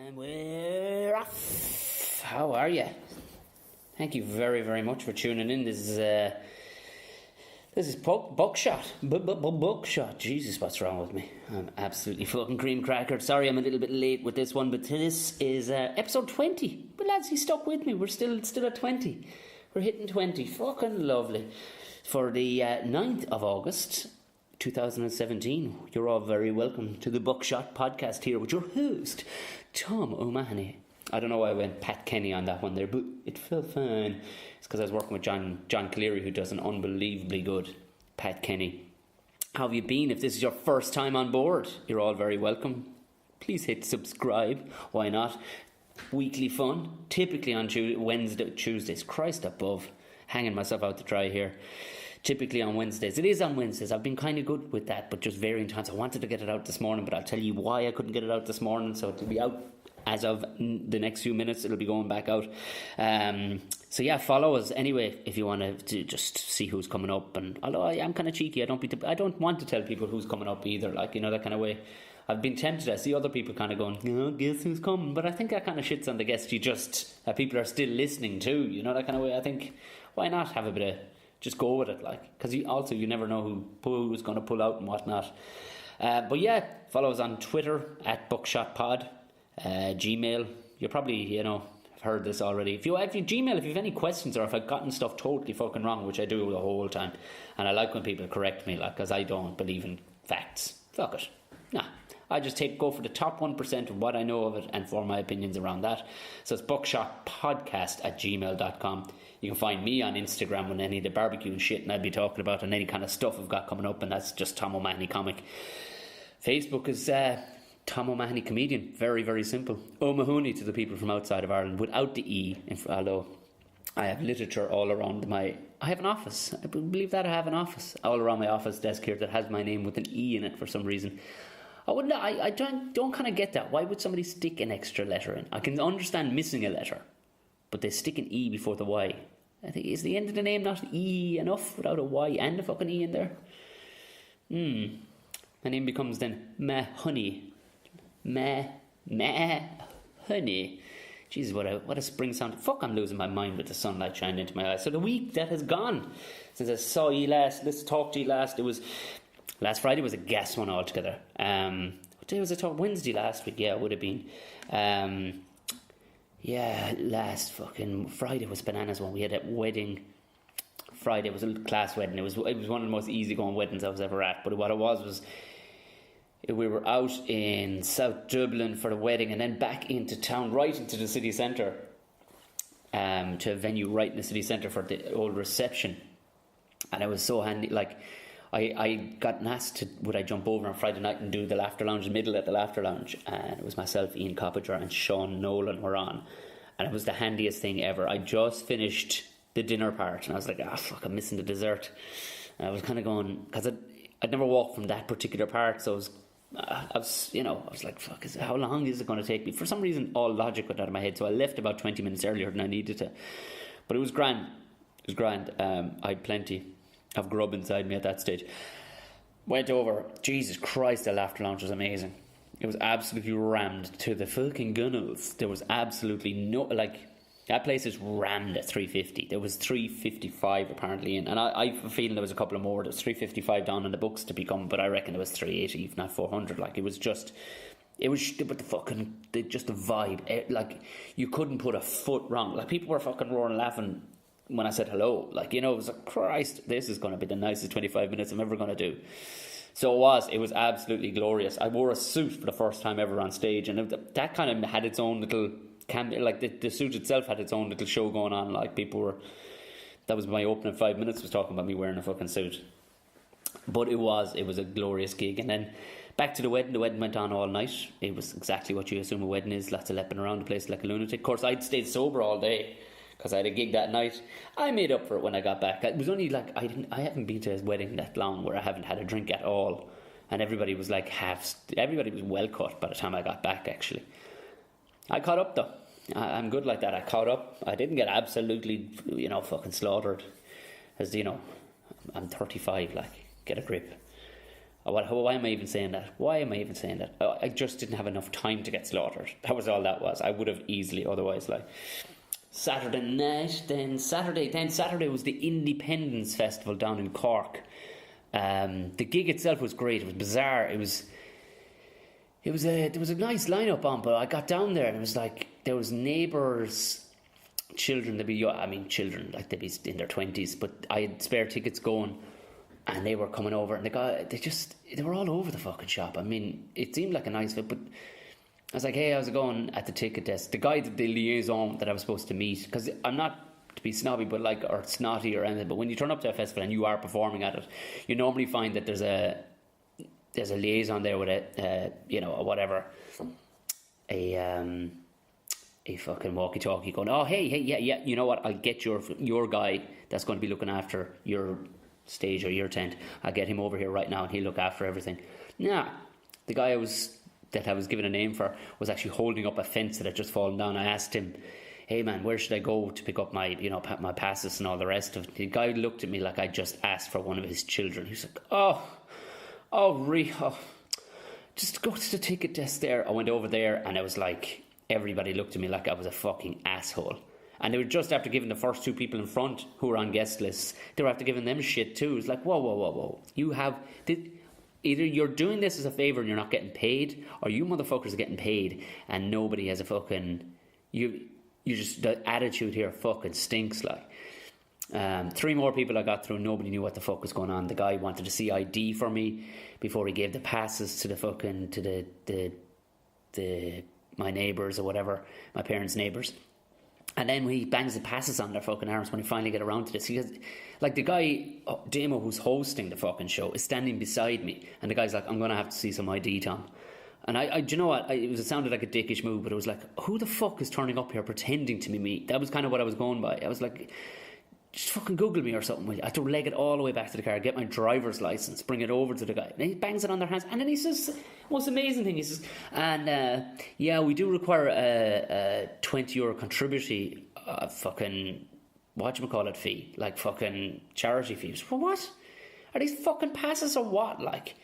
And we're off. How are you? Thank you very, very much for tuning in. This is Buckshot. Buckshot. Jesus, what's wrong with me? I'm absolutely fucking cream crackered. Sorry I'm a little bit late with this one, but this is episode 20. But lads, you stuck with me. We're still at 20. We're hitting 20. Fucking lovely. For the 9th of August, 2017, you're all very welcome to the Buckshot podcast here with your host, Tom O'Mahony. I don't know why I went Pat Kenny on that one there, but it felt fine. It's because I was working with John Cleary, who does an unbelievably good Pat Kenny. How have you been? If this is your first time on board, you're all very welcome. Please hit subscribe. Why not? Weekly fun, typically on Tuesdays. Christ above, hanging myself out to dry here. Typically on Wednesdays. It is on Wednesdays. I've been kind of good with that, but just varying times. I wanted to get it out this morning, but I'll tell you why I couldn't get it out this morning. So it'll be out as of the next few minutes. It'll be going back out. So yeah, follow us anyway if you want to just see who's coming up. And although I am kind of cheeky, I don't want to tell people who's coming up either. Like, you know, that kind of way. I've been tempted. I see other people kind of going, guess who's coming? But I think that kind of shits on the guest you just people are still listening to. You know, that kind of way. I think why not have a bit of. Just go with it, like, because you never know who's going to pull out and whatnot. But yeah, follow us on Twitter at BuckshotPod, Gmail. You probably, have heard this already. If you Gmail, if you have any questions or if I've gotten stuff totally fucking wrong, which I do the whole time, and I like when people correct me, like, because I don't believe in facts. Fuck it. Nah. I just go for the top 1% of what I know of it and form my opinions around that. So it's buckshotpodcast@gmail.com. You can find me on Instagram with any of the barbecue and shit and I'll be talking about and any kind of stuff I've got coming up, and that's just Tom O'Mahony Comic. Facebook is Tom O'Mahony Comedian. Very, very simple. O'Mahony to the people from outside of Ireland without the E, although I have literature all around I have an office. I believe that I have an office all around my office desk here that has my name with an E in it for some reason. I don't kind of get that. Why would somebody stick an extra letter in? I can understand missing a letter, but they stick an E before the Y. I think, is the end of the name not E enough without a Y and a fucking E in there? My name becomes then Mahoney. Honey. Jesus, what a spring sound. Fuck, I'm losing my mind with the sunlight shining into my eyes. So the week that has gone since I saw you last, let's talk to you last, last Friday was a gas one altogether. What day was it? Wednesday last week. Yeah, it would have been. Last fucking Friday was bananas one. We had a wedding. Friday was a class wedding. It was one of the most easygoing weddings I was ever at. But what it was we were out in South Dublin for the wedding and then back into town, right into the city centre, to a venue right in the city centre for the old reception. And it was so handy, like. I got asked would I jump over on Friday night and do the Laughter Lounge, the middle at the Laughter Lounge, and it was myself, Ian Coppinger and Sean Nolan were on, and it was the handiest thing ever. I just finished the dinner part and I was like, fuck, I'm missing the dessert. And I was kind of going, because I'd never walked from that particular part, so I was like, fuck, how long is it going to take me? For some reason, all logic went out of my head, so I left about 20 minutes earlier than I needed to, but it was grand. I had plenty of grub inside me at that stage. Went over. Jesus Christ, the Laughter Lounge was amazing. It was absolutely rammed to the fucking gunnels. There was absolutely no, like, that place is rammed at 350. There was 355 apparently in, and I have a feeling there was a couple of more. There was 355 down in the books to become, but I reckon it was 380, if not 400. Like, but the vibe, like, you couldn't put a foot wrong. Like, people were fucking roaring laughing when I said hello. Like, it was like, Christ, this is going to be the nicest 25 minutes I'm ever going to do. So it was absolutely glorious. I wore a suit for the first time ever on stage, and that kind of had its own little like the suit itself had its own little show going on. Like, that was my opening 5 minutes, was talking about me wearing a fucking suit. But it was a glorious gig. And then back to the wedding. The wedding went on all night. It was exactly what you assume a wedding is, lots of lepping around the place like a lunatic. Of course, I'd stayed sober all day because I had a gig that night. I made up for it when I got back. It was only like, I haven't been to a wedding that long where I haven't had a drink at all. And everybody was like everybody was well cut by the time I got back, actually. I caught up though. I'm good like that. I caught up. I didn't get absolutely, fucking slaughtered. As I'm 35, like, get a grip. Why am I even saying that? I just didn't have enough time to get slaughtered. That was all that was. I would have easily otherwise, like. Saturday night, then Saturday was the Independence Festival down in Cork. The gig itself was great. It was bizarre. There was a nice lineup on, but I got down there and it was like there was neighbours' children. Children, like they'd be in their 20s, but I had spare tickets going, and they were coming over, and they were all over the fucking shop. I mean, it seemed like a nice fit, but I was like, hey, how's it going at the ticket desk? The guy, the liaison that I was supposed to meet, because I'm not to be snobby, but or snotty or anything, but when you turn up to a festival and you are performing at it, you normally find that there's a liaison there with a fucking walkie-talkie going, oh, hey, yeah, you know what, I'll get your guy that's going to be looking after your stage or your tent. I'll get him over here right now and he'll look after everything. Nah, the guy that I was given a name for was actually holding up a fence that had just fallen down. I asked him, hey man, where should I go to pick up my my passes and all the rest of it? The guy looked at me like I just asked for one of his children. He's like, just go to the ticket desk there. I went over there and I was like, everybody looked at me like I was a fucking asshole. And they were just after giving the first two people in front who were on guest lists, they were after giving them shit too. It's like, whoa. Either you're doing this as a favour and you're not getting paid, or you motherfuckers are getting paid and nobody has a fucking... You just... The attitude here fucking stinks, like. 3 more people I got through, nobody knew what the fuck was going on. The guy wanted to see ID for me before he gave the passes to the fucking... to my neighbours or whatever, my parents' neighbours. And then he bangs the passes on their fucking arms when he finally get around to this. He goes, like, the guy, Damo, who's hosting the fucking show, is standing beside me. And the guy's like, I'm going to have to see some ID, Tom. And I do you know what? It sounded like a dickish move, but it was like, who the fuck is turning up here pretending to be me? That was kind of what I was going by. I was like, just fucking Google me or something. I had to leg it all the way back to the car, get my driver's license, bring it over to the guy. And he bangs it on their hands. And then he says, most amazing thing, he says, and yeah, we do require a €20 contributory fucking, whatchamacallit fee, like fucking charity fees. For what? Are these fucking passes or what? Like,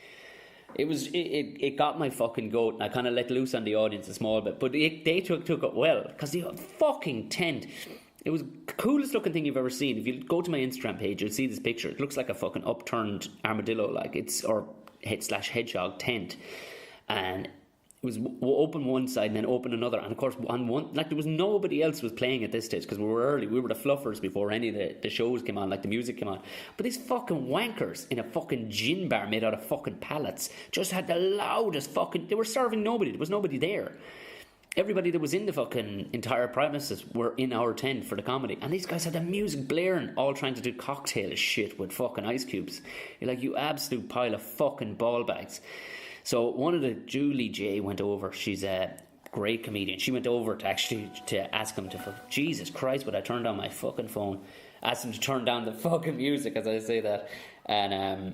it got my fucking goat, and I kind of let loose on the audience a small bit, but they took it well, because the fucking tent, it was the coolest looking thing you've ever seen. If you go to my Instagram page, you'll see this picture. It looks like a fucking upturned armadillo, like or hedgehog tent, and it was open one side and then open another, and of course on one, like, there was nobody else was playing at this stage because we were early. We were the fluffers before any of the shows came on, like the music came on. But these fucking wankers in a fucking gin bar made out of fucking pallets just had the loudest fucking... They were serving nobody. There was nobody there. Everybody that was in the fucking entire premises were in our tent for the comedy, and these guys had the music blaring, all trying to do cocktail shit with fucking ice cubes. You're like, you absolute pile of fucking ball bags. So one of the... Julie J went over. She's a great comedian. She went over to ask him to... Jesus Christ, but I turned on my fucking phone. Asked him to turn down the fucking music as I say that. And,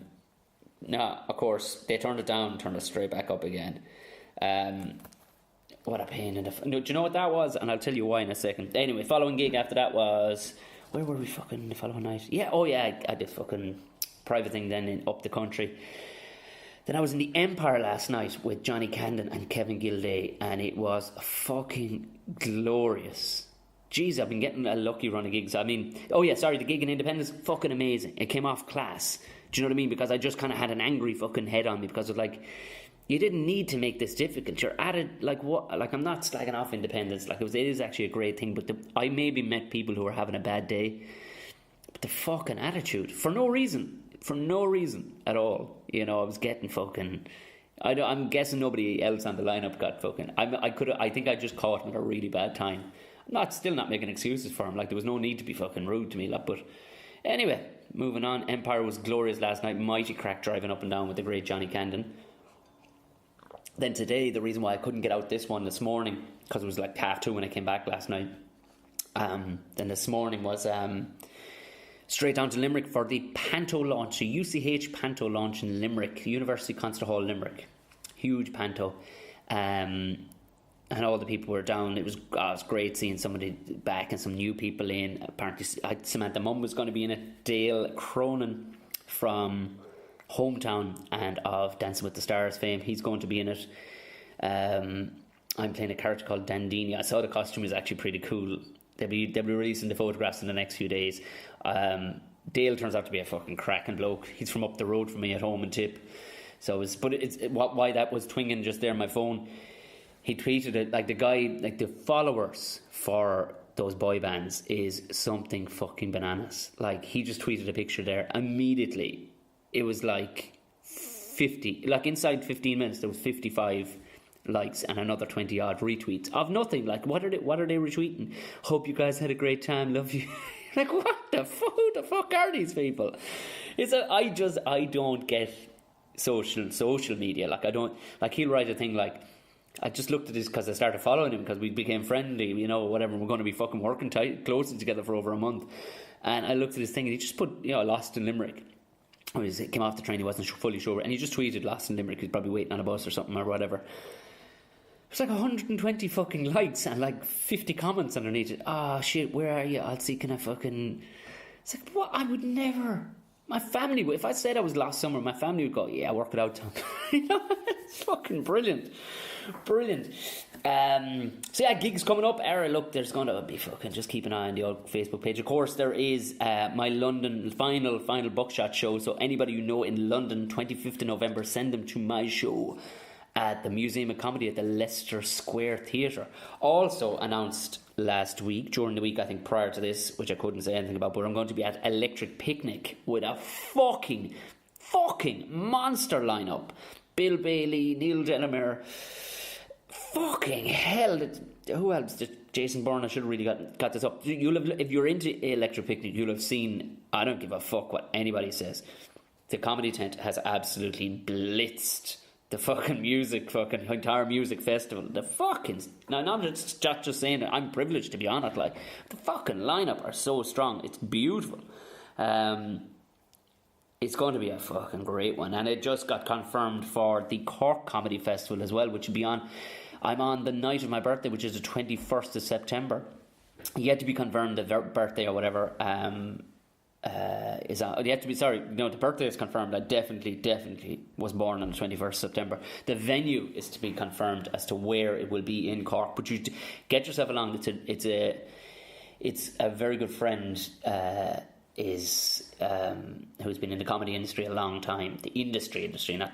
no, of course, they turned it down, turned it straight back up again. What a pain in the... No, do you know what that was? And I'll tell you why in a second. Anyway, following gig after that was... Where were we fucking the following night? Yeah, oh yeah, I did fucking private thing then up the country. Then I was in the Empire last night with Johnny Camden and Kevin Gilday, and it was fucking glorious. Jeez, I've been getting a lucky run of gigs. I mean, the gig in Independence, fucking amazing. It came off class. Do you know what I mean? Because I just kind of had an angry fucking head on me because of, like, you didn't need to make this difficult. You're at it, like, what? Like, I'm not slagging off Independence. Like, it is actually a great thing, but I maybe met people who were having a bad day. But the fucking attitude, for no reason at all. You know, I was getting fucking... I'm guessing nobody else on the lineup got fucking... I think I just caught him at a really bad time. Still not making excuses for him. Like, there was no need to be fucking rude to me. Like, but anyway, moving on. Empire was glorious last night. Mighty crack driving up and down with the great Johnny Camden. Then today, the reason why I couldn't get out this morning, because it was like 2:30 when I came back last night. Then this morning was... straight down to Limerick for the Panto launch, the UCH Panto launch in Limerick, University Concert Hall, Limerick. Huge Panto. And all the people were down. It was great seeing somebody back and some new people in. Apparently, Samantha Mum was going to be in it. Dale Cronin from hometown and of Dancing with the Stars fame. He's going to be in it. I'm playing a character called Dandini. I saw the costume is actually pretty cool. They'll be releasing the photographs in the next few days. Dale turns out to be a fucking cracking bloke. He's from up the road from me at home in Tip. So why that was twinging just there on my phone. He tweeted it, like the guy, like the followers for those boy bands is something fucking bananas. Like he just tweeted a picture there immediately. It was like 50, like inside 15 minutes there was 55 likes and another 20 odd retweets of nothing. Like what are they retweeting? Hope you guys had a great time, love you. Like what the fuck? Who the fuck are these people? I don't get social media. Like I don't, like he'll write a thing like, I just looked at this because I started following him because we became friendly, you know, whatever. We're going to be fucking working closely together for over a month. And I looked at his thing and he just put, you know, lost in Limerick. He came off the train, he wasn't fully sure, and he just tweeted lost in Limerick. He's probably waiting on a bus or something or whatever. There's like 120 fucking likes and like 50 comments underneath it. Ah, shit, where are you? I'll see, can I fucking... It's like, what? I would never... My family, if I said I was lost somewhere, my family would go, yeah, work it out, Tom. You know, it's fucking brilliant. Brilliant. So yeah, gigs coming up. Look, there's going to be fucking, just keep an eye on the old Facebook page. Of course, there is my London final Buckshot show. So anybody you know in London, 25th of November, send them to my show at the Museum of Comedy at the Leicester Square Theatre. Also announced last week, during the week I think prior to this, which I couldn't say anything about, but I'm going to be at Electric Picnic with a fucking monster lineup. Bill Bailey, Neil Delamere, fucking hell, who else? Jason Bourne. I should have really got this up. If you're into Electric Picnic, you'll have seen, I don't give a fuck what anybody says, the comedy tent has absolutely blitzed the fucking entire music festival. The fucking, now I'm just saying that I'm privileged to be on it. Like, the fucking lineup are so strong. It's beautiful. It's going to be a fucking great one, and it just got confirmed for the Cork Comedy Festival as well, which will be on. I'm on the night of my birthday, which is the 21st of September. Yet to be confirmed, the birthday or whatever is on. Yet to be, sorry, no, the birthday is confirmed. I definitely was born on the 21st of September. The venue is to be confirmed as to where it will be in Cork, but you get yourself along. It's a very good friend. Who's been in the comedy industry a long time, the industry, not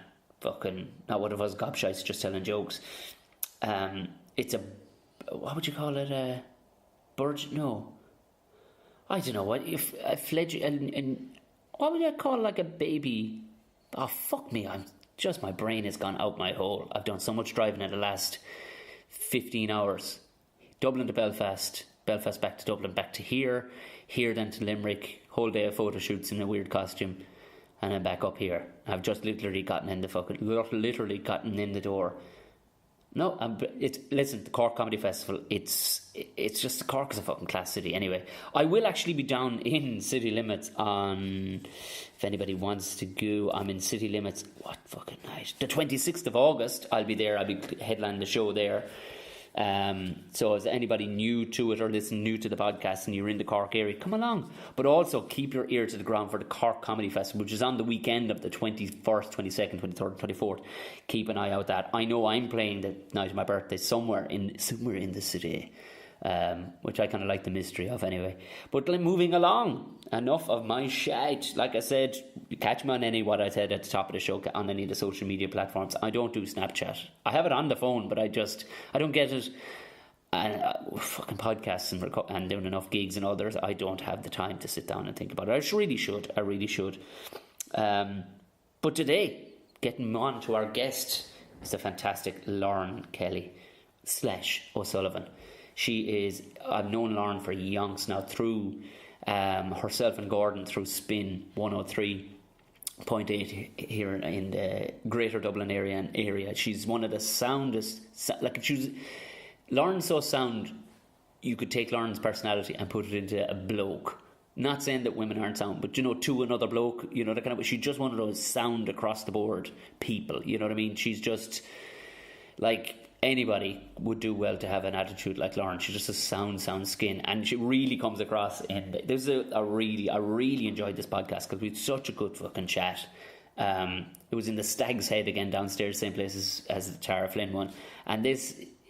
one of us gobshites just telling jokes. It's a, what would you call it? A bird? No, I don't know what. If a and what would I call like a baby? Oh fuck me! My brain has gone out my hole. I've done so much driving in the last 15 hours. Dublin to Belfast back to Dublin, back to here then to Limerick. Whole day of photo shoots in a weird costume, and then back up here. I've just literally gotten in the door. No, listen, the Cork Comedy Festival, it's just, Cork is a fucking class city anyway. I will actually be down in City Limits on, if anybody wants to go, I'm in City Limits, what fucking night? The 26th of August, I'll be there, I'll be headlining the show there. So is anybody new to it or new to the podcast and you're in the Cork area, come along. But also keep your ear to the ground for the Cork Comedy Festival, which is on the weekend of the 21st, 22nd, 23rd, 24th. Keep an eye out that. I know I'm playing the night of my birthday somewhere in the city, which I kind of like the mystery of anyway. But moving along, enough of my shite. Like I said, catch me on what I said at the top of the show on any of the social media platforms. I don't do Snapchat. I have it on the phone, but I don't get it. And fucking podcasts and doing enough gigs and others, I don't have the time to sit down and think about it. I really should. But today, getting on to our guest is the fantastic Lauren Kelly / O'Sullivan. I've known Lauren for yonks now through herself and Gordon through Spin 103.8 here in the Greater Dublin area. She's one of the soundest. Lauren's so sound, you could take Lauren's personality and put it into a bloke. Not saying that women aren't sound, but to another bloke, that kind of. She's just one of those sound across the board people. You know what I mean? She's just like. Anybody would do well to have an attitude like Lauren. She's just a sound skin, and she really comes across. I really enjoyed this podcast because we had such a good fucking chat. It was in the Stag's Head again downstairs, same place as the Tara Flynn one. And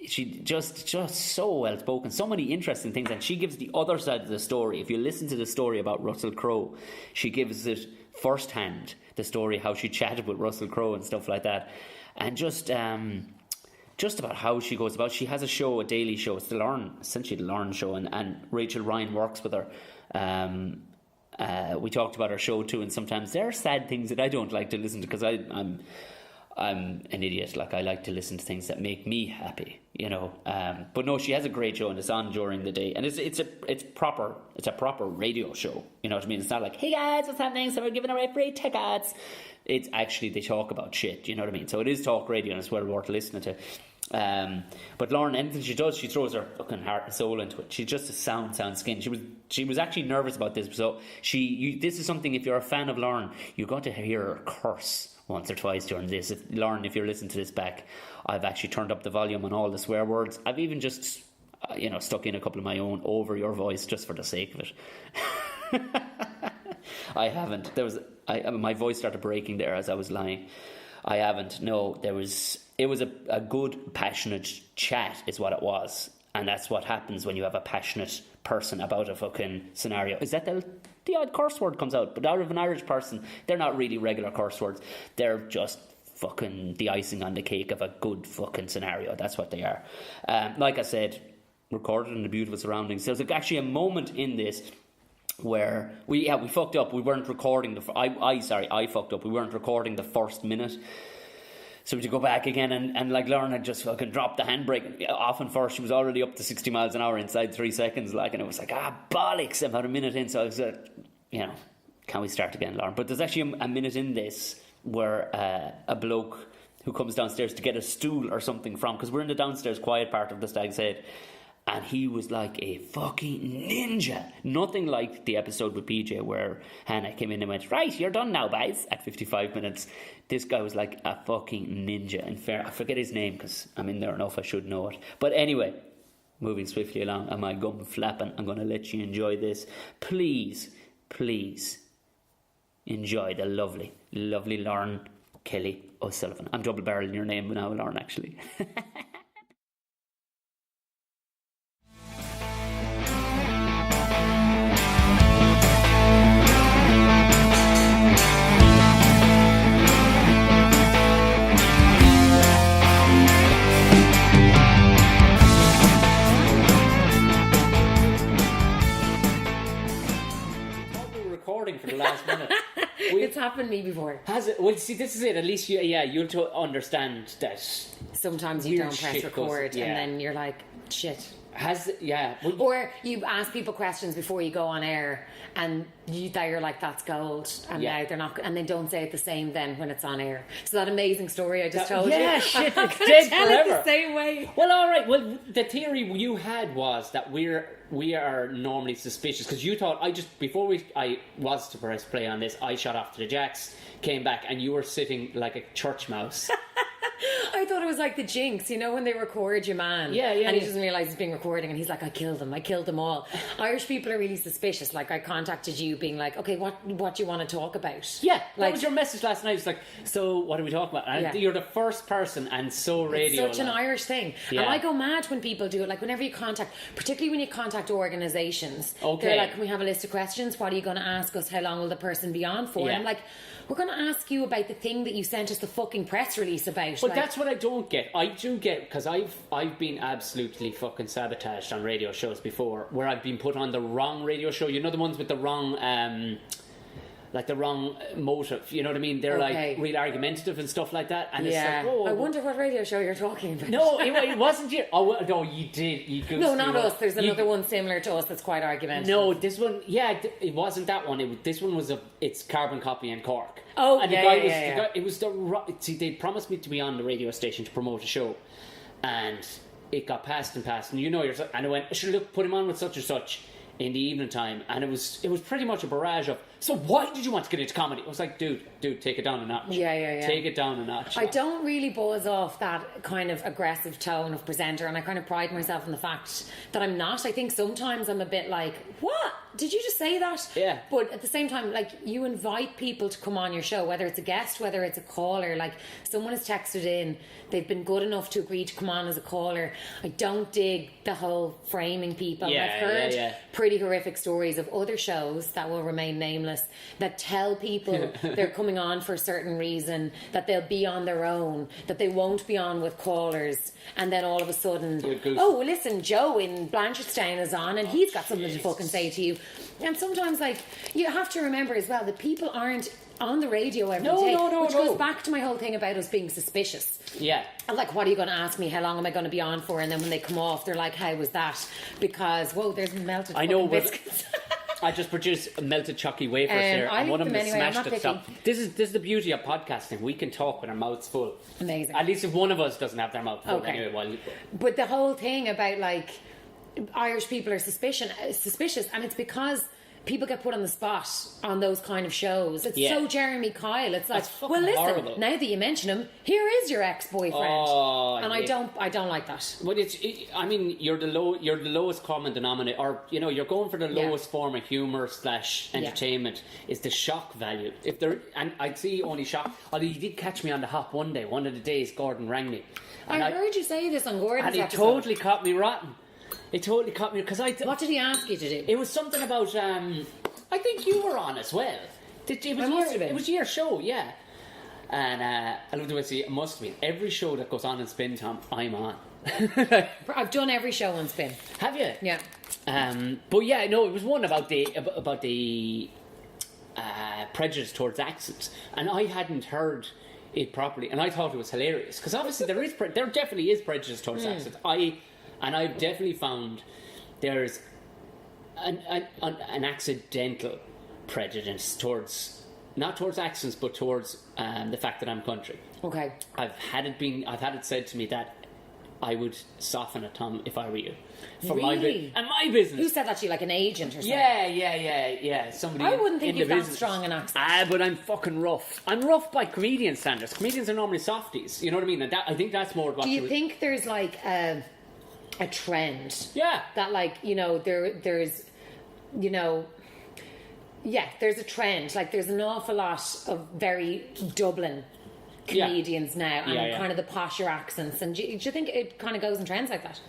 she just so well spoken, so many interesting things, and she gives the other side of the story. If you listen to the story about Russell Crowe, she gives it firsthand, the story how she chatted with Russell Crowe and stuff like that, and just about how she goes about. She has a show, a daily show. It's essentially the Lauren show, and Rachel Ryan works with her. We talked about her show too, and sometimes there are sad things that I don't like to listen to because I'm an idiot. Like, I like to listen to things that make me happy, you know. But no, she has a great show, and it's on during the day, and it's a proper radio show. You know what I mean? It's not like, hey guys, what's happening? So we're giving away free tickets. It's actually, they talk about shit. You know what I mean? So it is talk radio, and it's well worth listening to. But Lauren, anything she does, she throws her fucking heart and soul into it. She's just a sound skin. She was actually nervous about this. So this is something, if you're a fan of Lauren, you got to hear her curse once or twice during this. Lauren, if you're listening to this back, I've actually turned up the volume on all the swear words. I've even just stuck in a couple of my own over your voice just for the sake of it. I haven't. My voice started breaking there as I was lying. I haven't. No, it was a good, passionate chat is what it was. And that's what happens when you have a passionate person about a fucking scenario. Is that the odd curse word comes out, but out of an Irish person, they're not really regular curse words. They're just fucking the icing on the cake of a good fucking scenario. That's what they are. Like I said, recorded in the beautiful surroundings. There's actually a moment in this where we fucked up. We weren't recording I fucked up. We weren't recording the first minute. So we had to go back again, and like Lauren had just fucking dropped the handbrake off and first. She was already up to 60 miles an hour inside 3 seconds, like, and it was like, bollocks, about a minute in. So I was like, can we start again, Lauren? But there's actually a minute in this where a bloke who comes downstairs to get a stool or something from, because we're in the downstairs quiet part of the Stag's Head, and he was like a fucking ninja. Nothing like the episode with PJ where Hannah came in and went, right, you're done now, guys, at 55 minutes. This guy was like a fucking ninja. In fair, I forget his name because I'm in there enough, I should know it. But anyway, moving swiftly along, and my gum flapping, I'm going to let you enjoy this. Please enjoy the lovely, lovely Lauren Kelly O'Sullivan. I'm double barreling your name now, Lauren, actually. For the last minute. It's happened to me before. Has it? Well, see, this is it. At least you'll understand that sometimes you don't press record and then you're like, shit. Or you ask people questions before you go on air, and you're like, that's gold, and now they're not, and they don't say it the same then when it's on air. So that amazing story I just told you. Yeah, shit, it's dead forever. It the same way. Well, all right. Well, the theory you had was that we are normally suspicious because you thought before I was to press play on this, I shot off to the jacks, came back, and you were sitting like a church mouse. I thought it was like the Jinx, when they record your man. And he doesn't realise it's being recording, and he's like, I killed them all. Irish people are really suspicious. Like, I contacted you being like, okay, what do you want to talk about? Yeah, that was your message last night. It's like, so what are we talking about? And you're the first person, and so radio. It's such an Irish thing. Yeah. And I go mad when people do it. Like, whenever you contact, particularly when you contact organisations, they're like, can we have a list of questions? What are you going to ask us? How long will the person be on for? Yeah. And I'm like, we're going to ask you about the thing that you sent us the fucking press release about. But that's what I don't get. I do get, because I've been absolutely fucking sabotaged on radio shows before, where I've been put on the wrong radio show. You know, the ones with the wrong the wrong motive, you know what I mean? They're like real argumentative and stuff like that, and it's like, I wonder what radio show you're talking about. No, it wasn't you. Oh no, you did. No, not us. There's another one similar to us that's quite argumentative. No, this one, it wasn't that one. This one was it's Carbon Copy in Cork. Oh, and the guy was they promised me to be on the radio station to promote a show, and it got passed, and I went, sure, look, put him on with such and such. in the evening time, and it was pretty much a barrage of, so why did you want to get into comedy? I was like, dude, take it down a notch. Yeah. Take it down a notch. I don't really buzz off that kind of aggressive tone of presenter, and I kind of pride myself in the fact that I'm not. I think sometimes I'm a bit like, what? Did you just say that? Yeah. But at the same time, like, you invite people to come on your show, whether it's a guest, whether it's a caller. Like, someone has texted in, they've been good enough to agree to come on as a caller. I don't dig the whole framing people. Yeah, I've heard pretty horrific stories of other shows that will remain nameless that tell people they're coming on for a certain reason, that they'll be on their own, that they won't be on with callers, and then all of a sudden, oh, well, listen, Joe in Blanchardstown is on and he's got something to fucking say to you. And sometimes, like, you have to remember as well that people aren't on the radio every day, which goes back to my whole thing about us being suspicious. Yeah. And like, what are you going to ask me? How long am I going to be on for? And then when they come off, they're like, how was that? Because, whoa, there's melted biscuits. I just produced melted chalky wafers here, and one of them smashed itself. This is the beauty of podcasting. We can talk with our mouths full. Amazing. At least if one of us doesn't have their mouth full anyway. But the whole thing about, like, Irish people are suspicious, and it's because people get put on the spot on those kind of shows. It's so Jeremy Kyle. It's like, well, listen, horrible. Now that you mention him, here is your ex-boyfriend. And I don't like that. But I mean, you're the lowest common denominator, or you're going for the lowest form of humour / entertainment. Is the shock value. And I'd see only shock. Although you did catch me on the hop one day. One of the days, Gordon rang me. I heard you say this on Gordon's episode. And he totally caught me rotten. It totally caught me because what did he ask you to do? It was something about. I think you were on as well. It was your show, yeah. And I love the way it must be every show that goes on in Spin, Tom, I'm on. I've done every show on Spin. Have you? Yeah. But yeah, no, it was one about the prejudice towards accents, and I hadn't heard it properly, and I thought it was hilarious because obviously there definitely is prejudice towards accents. I've definitely found there's an accidental prejudice towards, not towards accents, but towards the fact that I'm country. Okay. I've had it said to me that I would soften a Tom if I were you. For really? my business. Who said that to you, like an agent or something? Yeah. Somebody. I wouldn't think you've that business. Strong an accent. But I'm fucking rough. I'm rough by comedian standards. Comedians are normally softies. You know what I mean? And I think that's more what. Do you think there's like a trend? Yeah. That, like, there's there's a trend. Like, there's an awful lot of very Dublin comedians now, and kind of the posher accents. And do you think it kind of goes in trends like that?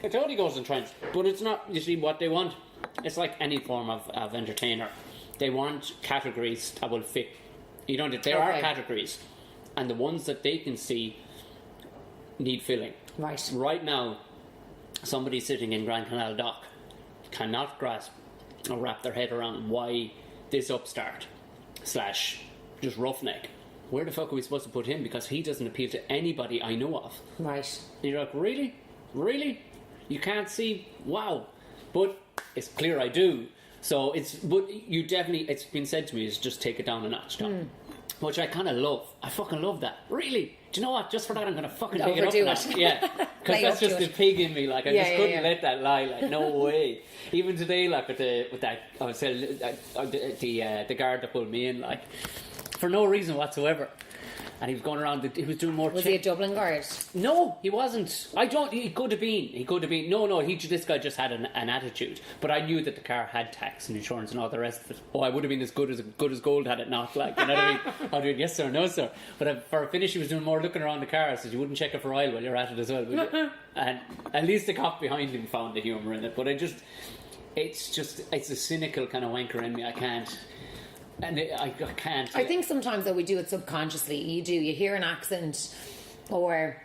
It totally goes in trends, but it's not. You see, what they want, it's like any form of entertainer. They want categories that will fit. There are categories, and the ones that they can see need filling. Right. Right now, somebody sitting in Grand Canal Dock cannot grasp or wrap their head around why this upstart / just roughneck, where the fuck are we supposed to put him, because he doesn't appeal to anybody I know of. Right. And you're like, really you can't see? Wow. But it's clear I do. So it's been said to me is just take it down a notch, Tom. Which I kind of love. I fucking love that. Really? Do you know what? Just for that, I'm going to fucking take it up a notch. Yeah. Because that's just the pig in me. Like, I just couldn't let that lie. Like, no way. Even today, like, with that, I would say, the guard that pulled me in, like, for no reason whatsoever. And he was going around, he was doing more... Was he a Dublin guard? No, he wasn't. He could have been. No, this guy just had an attitude. But I knew that the car had tax and insurance and all the rest of it. Oh, I would have been as good as gold had it not. Like, you know what I mean? I'll do it, yes sir, no sir. But for a finish, he was doing more looking around the car. I said, you wouldn't check it for oil while you're at it as well, would you? And at least the cop behind him found the humour in it. But it's a cynical kind of wanker in me. I can't... And I can't. I think sometimes that we do it subconsciously. You hear an accent, or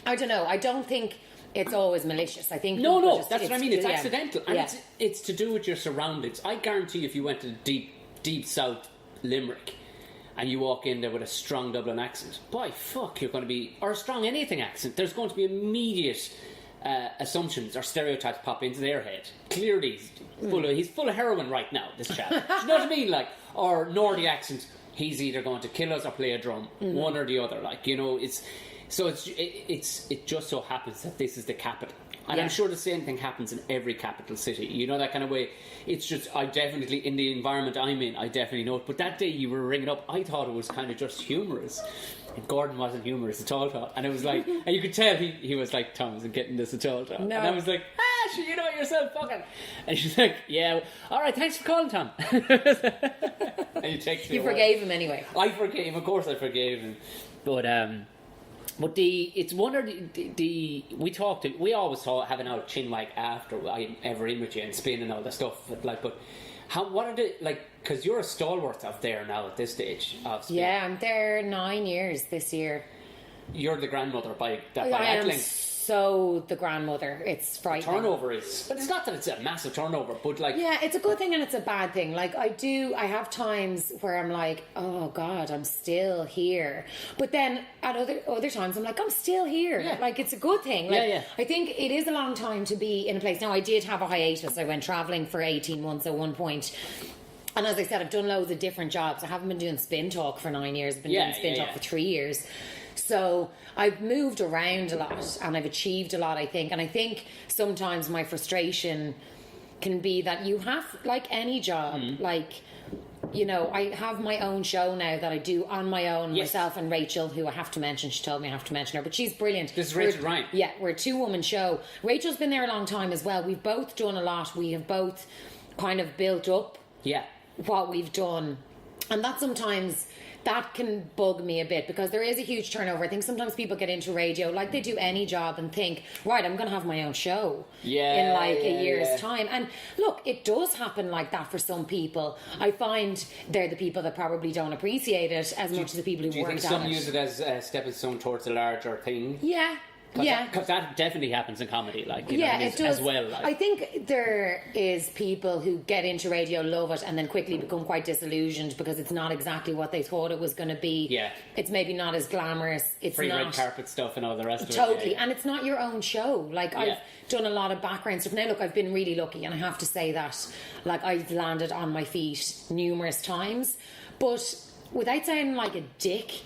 I don't know. I don't think it's always malicious. I think no. That's what I mean. It's accidental, and it's to do with your surroundings. I guarantee, if you went to deep south Limerick, and you walk in there with a strong Dublin accent, boy, fuck, you're going to be, or a strong anything accent. There's going to be immediate assumptions or stereotypes pop into their head. Clearly, he's full of heroin right now, this chap. Do you know what I mean? Like, or Nordy accent, he's either going to kill us or play a drum, one or the other. Like, it just so happens that this is the capital. And I'm sure the same thing happens in every capital city. You know, that kind of way. It's just, I definitely, in the environment I'm in, I definitely know it. But that day you were ringing up, I thought it was kind of just humorous. And Gordon wasn't humorous at all. And it was like, and you could tell he was like, Tom isn't getting this at all. No. And I was like, sure, you know it yourself, fucking. And she's like, yeah, all right, thanks for calling, Tom. And you forgave him anyway. I forgave him, of course I forgave him. But it's one of we always thought having our chin wag after I'm ever in with you and spin and all the stuff. But what are the, like, because you're a stalwart up there now at this stage of spin. Yeah, I'm there 9 years this year. You're the grandmother by I am so the grandmother. It's frightening. Turnover is, but it's not that it's a massive turnover, but like, yeah, it's a good thing and it's a bad thing. Like I have times where I'm like, oh God, I'm still here, but then at other times I'm like, I'm still here. Yeah. Like, it's a good thing. Like, I think it is a long time to be in a place. Now, I did have a hiatus. I went travelling for 18 months at one point. And as I said, I've done loads of different jobs. I haven't been doing Spin Talk for 9 years. I've been doing Spin Talk for 3 years. So I've moved around a lot and I've achieved a lot, I think. And I think sometimes my frustration can be that you have, like any job, like, you know, I have my own show now that I do on my own, myself and Rachel, who I have to mention. She told me I have to mention her, but she's brilliant. This is Rachel Ryan. Yeah, we're a 2-woman show. Rachel's been there a long time as well. We've both done a lot. We have both kind of built up what we've done. And that sometimes... that can bug me a bit because there is a huge turnover. I think sometimes people get into radio like they do any job and think, right, I'm going to have my own show in like a year's time. And look, it does happen like that for some people. I find they're the people that probably don't appreciate it as much as the people who work at it. Do you think some use it as a stepping stone towards a larger thing? Yeah. Because that definitely happens in comedy, like, you know, it does. As well. Like. I think there is people who get into radio, love it, and then quickly become quite disillusioned because it's not exactly what they thought it was going to be. Yeah, it's maybe not as glamorous. It's free not red carpet stuff and all the rest of it. Totally, and it's not your own show. Like I've done a lot of background stuff. Now, look, I've been really lucky, and I have to say that, like, I've landed on my feet numerous times, but without sounding like a dick.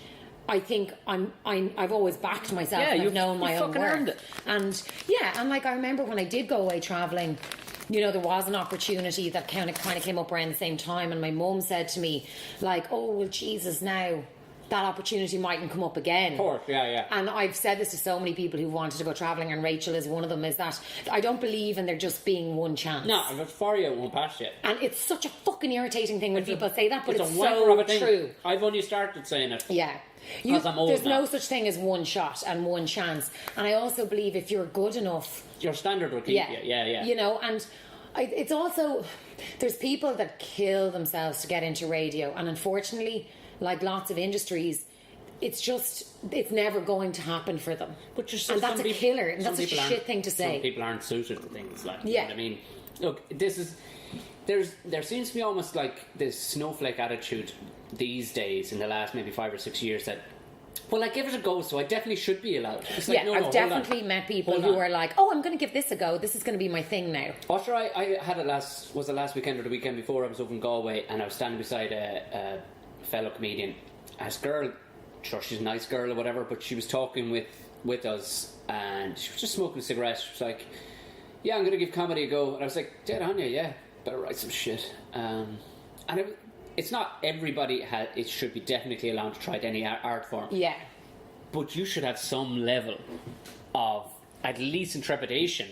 I think I've always backed myself. Yeah, I've known my own work. And like I remember when I did go away travelling, you know, there was an opportunity that kind of came up around the same time, and my mum said to me, like, oh, well, Jesus, now that opportunity mightn't come up again. Of course, yeah. And I've said this to so many people who wanted to go travelling, and Rachel is one of them, is that I don't believe in there just being one chance. No, if it's for you, it won't pass you. And it's such a fucking irritating thing when people say that, but it's so true. I've only started saying it. Yeah. There's no such thing as one shot and one chance. And I also believe if you're good enough, your standard will keep you. Yeah. You know, and it's also, there's people that kill themselves to get into radio, and unfortunately, like lots of industries, it's never going to happen for them. But and that's a killer, and that's a shit thing to say. Some people aren't suited to things like that. You know what I mean? Look, there seems to be almost like this snowflake attitude these days in the last maybe 5 or 6 years that, well, I give it a go, so I definitely should be allowed. It's like, I've definitely met people who are like, oh, I'm going to give this a go. This is going to be my thing now. Oh, sure, I had it last weekend or the weekend before. I was over in Galway and I was standing beside a fellow comedian. This girl, sure, she's a nice girl or whatever, but she was talking with us and she was just smoking a cigarette. She was like, yeah, I'm going to give comedy a go. And I was like, dead on you, yeah. Better write some shit. And it's not everybody it should be definitely allowed to try any art form. Yeah. But you should have some level of at least intrepidation.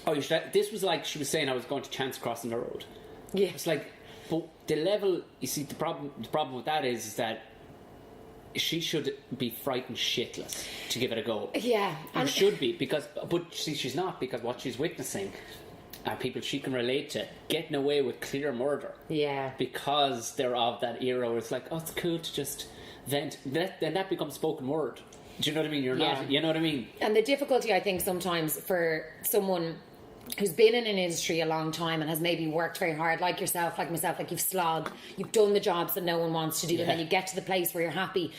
Oh, this was like she was saying I was going to chance crossing the road. Yeah. It's like, but the level, you see, the problem with that is that she should be frightened shitless to give it a go. Yeah. And should be, but see, she's not, because what she's witnessing are people she can relate to getting away with clear murder. Yeah. Because they're of that era where it's like, oh, it's cool to just vent. Then that becomes spoken word. Do you know what I mean? You're not, you know what I mean? And the difficulty, I think, sometimes for someone who's been in an industry a long time and has maybe worked very hard, like yourself, like myself, like you've slogged, you've done the jobs that no one wants to do, and then you get to the place where you're happy.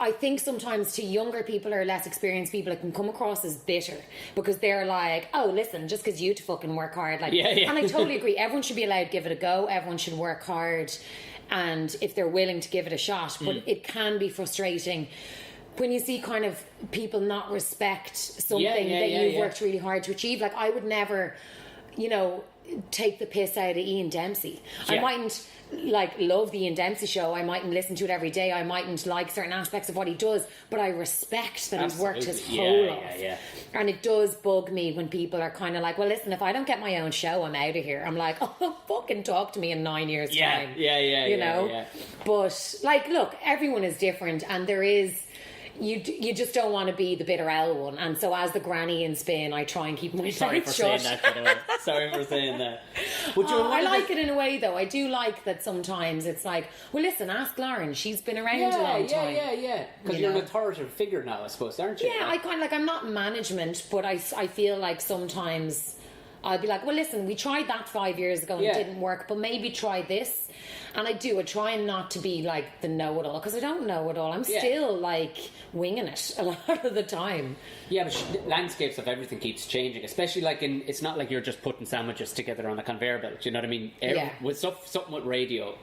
I think sometimes to younger people or less experienced people, it can come across as bitter because they're like, oh, listen, just because you to fucking work hard. Like, and I totally agree. Everyone should be allowed to give it a go. Everyone should work hard. And if they're willing to give it a shot, but it can be frustrating when you see kind of people not respect something that you've worked really hard to achieve. Like, I would never, you know, take the piss out of Ian Dempsey. I mightn't like love the Ian Dempsey show, I mightn't listen to it every day, I mightn't like certain aspects of what he does, but I respect that he's worked his whole life. And it does bug me when people are kind of like, well, listen, if I don't get my own show, I'm out of here. I'm like, oh, fucking talk to me in 9 years time. You know? But like, look, everyone is different, and there is, you just don't want to be the bitter L one. And so as the granny in Spin, I try and keep my mouth shut. Sorry for saying that, by the way. Sorry for saying that. I like it in a way, though. I do like that sometimes it's like, well, listen, ask Lauren. She's been around a long time. Because you're an authoritative figure now, I suppose, aren't you? Yeah, I kind of like, I'm not management, but I feel like sometimes I'll be like, well, listen, we tried that 5 years ago and it didn't work, but maybe try this. And I try not to be like the know-it-all, because I don't know it all. I'm still like winging it a lot of the time. Yeah, but landscapes of everything keeps changing, especially like it's not like you're just putting sandwiches together on a conveyor belt, you know what I mean? With something with radio,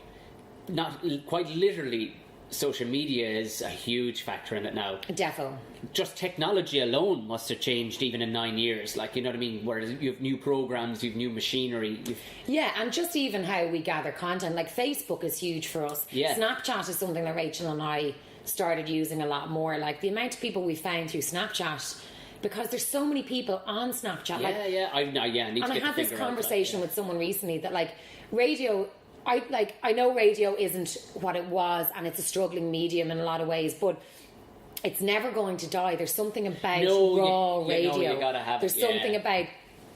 not quite literally, social media is a huge factor in it now. Defo. Just technology alone must have changed even in 9 years. Like, you know what I mean? Where you have new programs, you have new machinery. Yeah, and just even how we gather content. Like, Facebook is huge for us. Yeah. Snapchat is something that Rachel and I started using a lot more. Like, the amount of people we found through Snapchat, because there's so many people on Snapchat. I need and to I had this conversation with someone recently that, like, radio... I know radio isn't what it was, and it's a struggling medium in a lot of ways, but it's never going to die. There's something about raw radio. You gotta have There's something about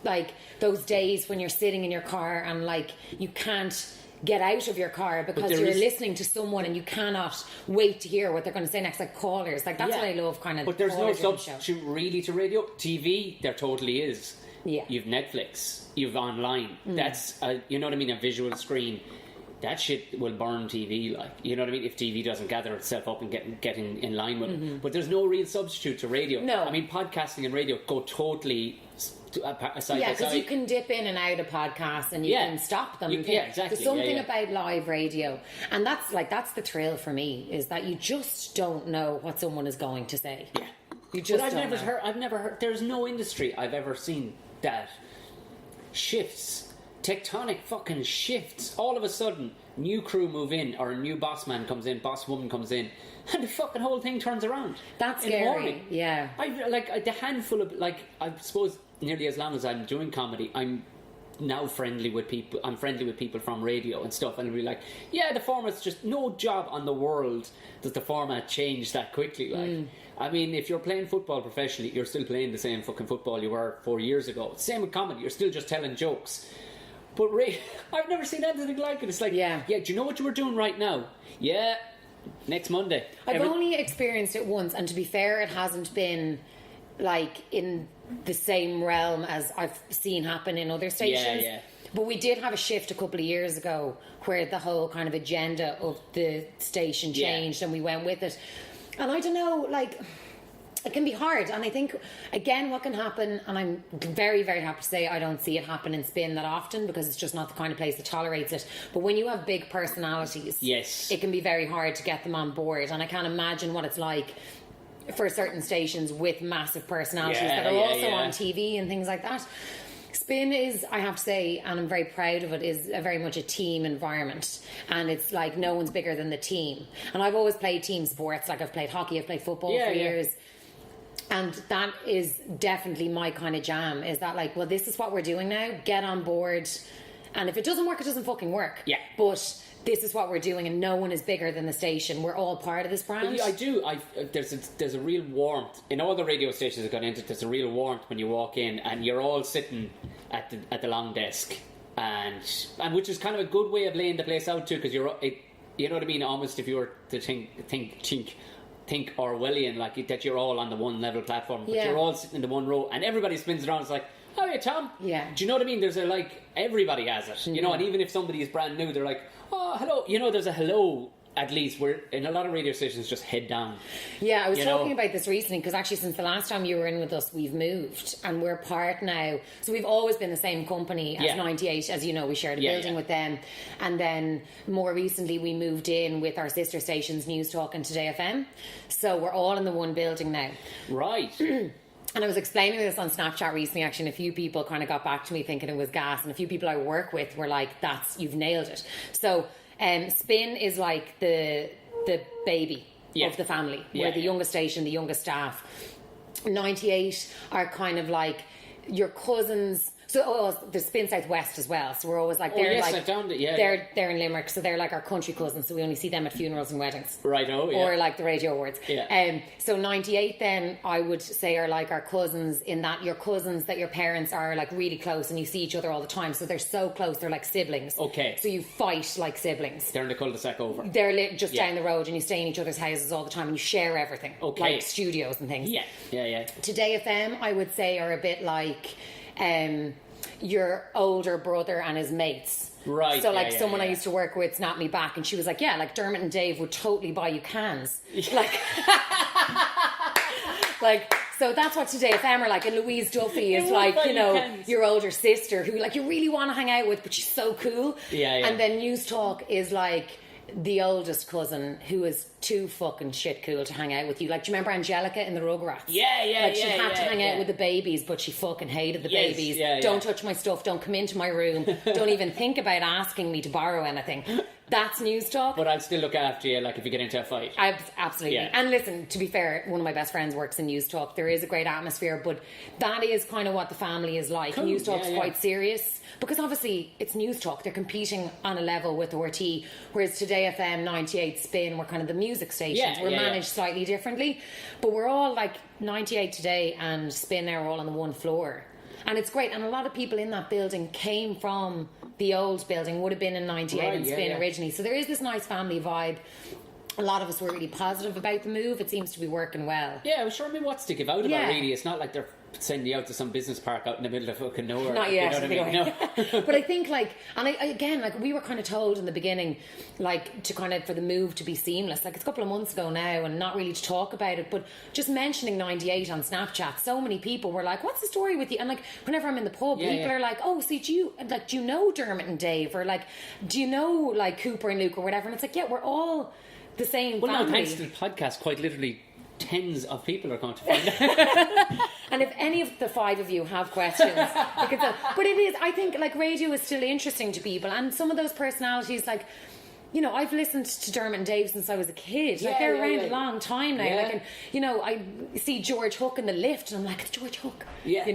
like those days when you're sitting in your car and like you can't get out of your car because you're listening to someone and you cannot wait to hear what they're going to say next, like callers. Like, that's what I love, kind of. But there's no substitute really to radio. TV, there totally is. Yeah. You've Netflix, you've online. That's you know what I mean, a visual screen. That shit will burn TV, like, you know what I mean, if TV doesn't gather itself up and get in line with it. But there's no real substitute to radio. No. I mean, podcasting and radio go totally side by side. Yeah, because you can dip in and out of podcasts and you can stop them. Exactly. There's something about live radio, and that's the thrill for me, is that you just don't know what someone is going to say. Yeah. You just I've never heard, there's no industry I've ever seen that shifts. Tectonic fucking shifts. All of a sudden, new crew move in, or a new boss man comes in, boss woman comes in, and the fucking whole thing turns around. That's in scary. The morning. Yeah. The handful of, like, I suppose nearly as long as I'm doing comedy, I'm now friendly with people. I'm friendly with people from radio and stuff, and I'll be like, yeah, the format's just, no job on the world does the format change that quickly. Like, I mean, if you're playing football professionally, you're still playing the same fucking football you were 4 years ago. Same with comedy, you're still just telling jokes. But I've never seen anything like it. It's like, do you know what you were doing right now? Yeah, next Monday. I've only experienced it once, and to be fair, it hasn't been like in the same realm as I've seen happen in other stations. Yeah. But we did have a shift a couple of years ago where the whole kind of agenda of the station changed, and we went with it. And I don't know, like, it can be hard. And I think, again, what can happen, and I'm very, very happy to say I don't see it happen in Spin that often, because it's just not the kind of place that tolerates it. But when you have big personalities, it can be very hard to get them on board. And I can't imagine what it's like for certain stations with massive personalities that are also on TV and things like that. Spin is, I have to say, and I'm very proud of it, is very much a team environment, and it's like no one's bigger than the team. And I've always played team sports, like I've played hockey, I've played football for years, and that is definitely my kind of jam, is that like, well, this is what we're doing now, get on board, and if it doesn't work, it doesn't fucking work. But this is what we're doing, and no one is bigger than the station. We're all part of this brand. I do. There's a real warmth in all the radio stations I've gone into. There's a real warmth when you walk in, and you're all sitting at the long desk, and which is kind of a good way of laying the place out too, because you know what I mean. Almost if you were to think Orwellian, like that, you're all on the one level platform, but you're all sitting in the one row, and everybody spins around. It's like, oh yeah, Tom. Yeah. Do you know what I mean? There's everybody has it, you know, and even if somebody is brand new, they're like, oh, hello. You know, there's a hello at least we're in a lot of radio stations just head down. Yeah, I was talking about this recently because actually since the last time you were in with us, we've moved and we're part now. So we've always been the same company as 98, as you know, we shared a building with them. And then more recently we moved in with our sister stations, News Talk and Today FM. So we're all in the one building now. Right. And I was explaining this on Snapchat recently, actually, and a few people kind of got back to me thinking it was gas, and a few people I work with were like, you've nailed it. So Spin is like the baby of the family. We're the youngest station, the youngest staff. 98 are kind of like your cousins. So there's Spin Southwest as well. So we're always like I found it. They're in Limerick, so they're like our country cousins. So we only see them at funerals and weddings, right? Or like the radio awards. Yeah. So 98 then I would say are like our cousins in that your cousins that your parents are like really close and you see each other all the time. So they're so close, they're like siblings. Okay. So you fight like siblings. They're in the cul-de-sac over. They're just down the road, and you stay in each other's houses all the time, and you share everything. Okay. Like studios and things. Yeah. Today FM, I would say, are a bit like your older brother and his mates. Right. So like someone I used to work with snapped me back, and she was like, like Dermot and Dave would totally buy you cans. Like so that's what Today FM are like. And Louise Duffy is like, your older sister who like you really want to hang out with, but she's so cool. Yeah. And then News Talk is like the oldest cousin who is too fucking shit cool to hang out with you. Like, do you remember Angelica in the Rugrats? Yeah. She had to hang out with the babies, but she fucking hated the babies. Don't touch my stuff. Don't come into my room. Don't even think about asking me to borrow anything. That's News Talk. But I'll still look after you, like if you get into a fight. Absolutely. Yeah. And listen, to be fair, one of my best friends works in News Talk. There is a great atmosphere, but that is kind of what the family is like. Cool. News Talk's quite serious. Because obviously it's News Talk. They're competing on a level with RT, whereas Today FM, 98, Spin, we're kind of the music stations. We're managed slightly differently. But we're all like 98 Today and Spin are all on the one floor. And it's great. And a lot of people in that building came from the old building, would have been in 98 and Spin originally. So there is this nice family vibe. A lot of us were really positive about the move. It seems to be working well. Yeah, I was sure what's to give out about really. It's not like they're sending you out to some business park out in the middle of fucking nowhere. Not yet. You know what I mean? No. But I think again, we were kind of told in the beginning, like to kind of for the move to be seamless. Like it's a couple of months ago now, and not really to talk about it, but just mentioning 98 on Snapchat, so many people were like, "What's the story with you?" And like whenever I'm in the pub, people are like, "Oh, see, do you know Dermot and Dave?" Or like, "Do you know like Cooper and Luke or whatever?" And it's like, yeah, we're all the same family. Well, now thanks to the podcast, quite literally tens of people are going to find out. And if any of the five of you have questions, but it is, I think, like radio is still interesting to people, and some of those personalities, like, I've listened to Dermot and Dave since I was a kid. Like they're around a long time now. Yeah. Like, and I see George Hook in the lift, and I'm like, it's George Hook. Yeah.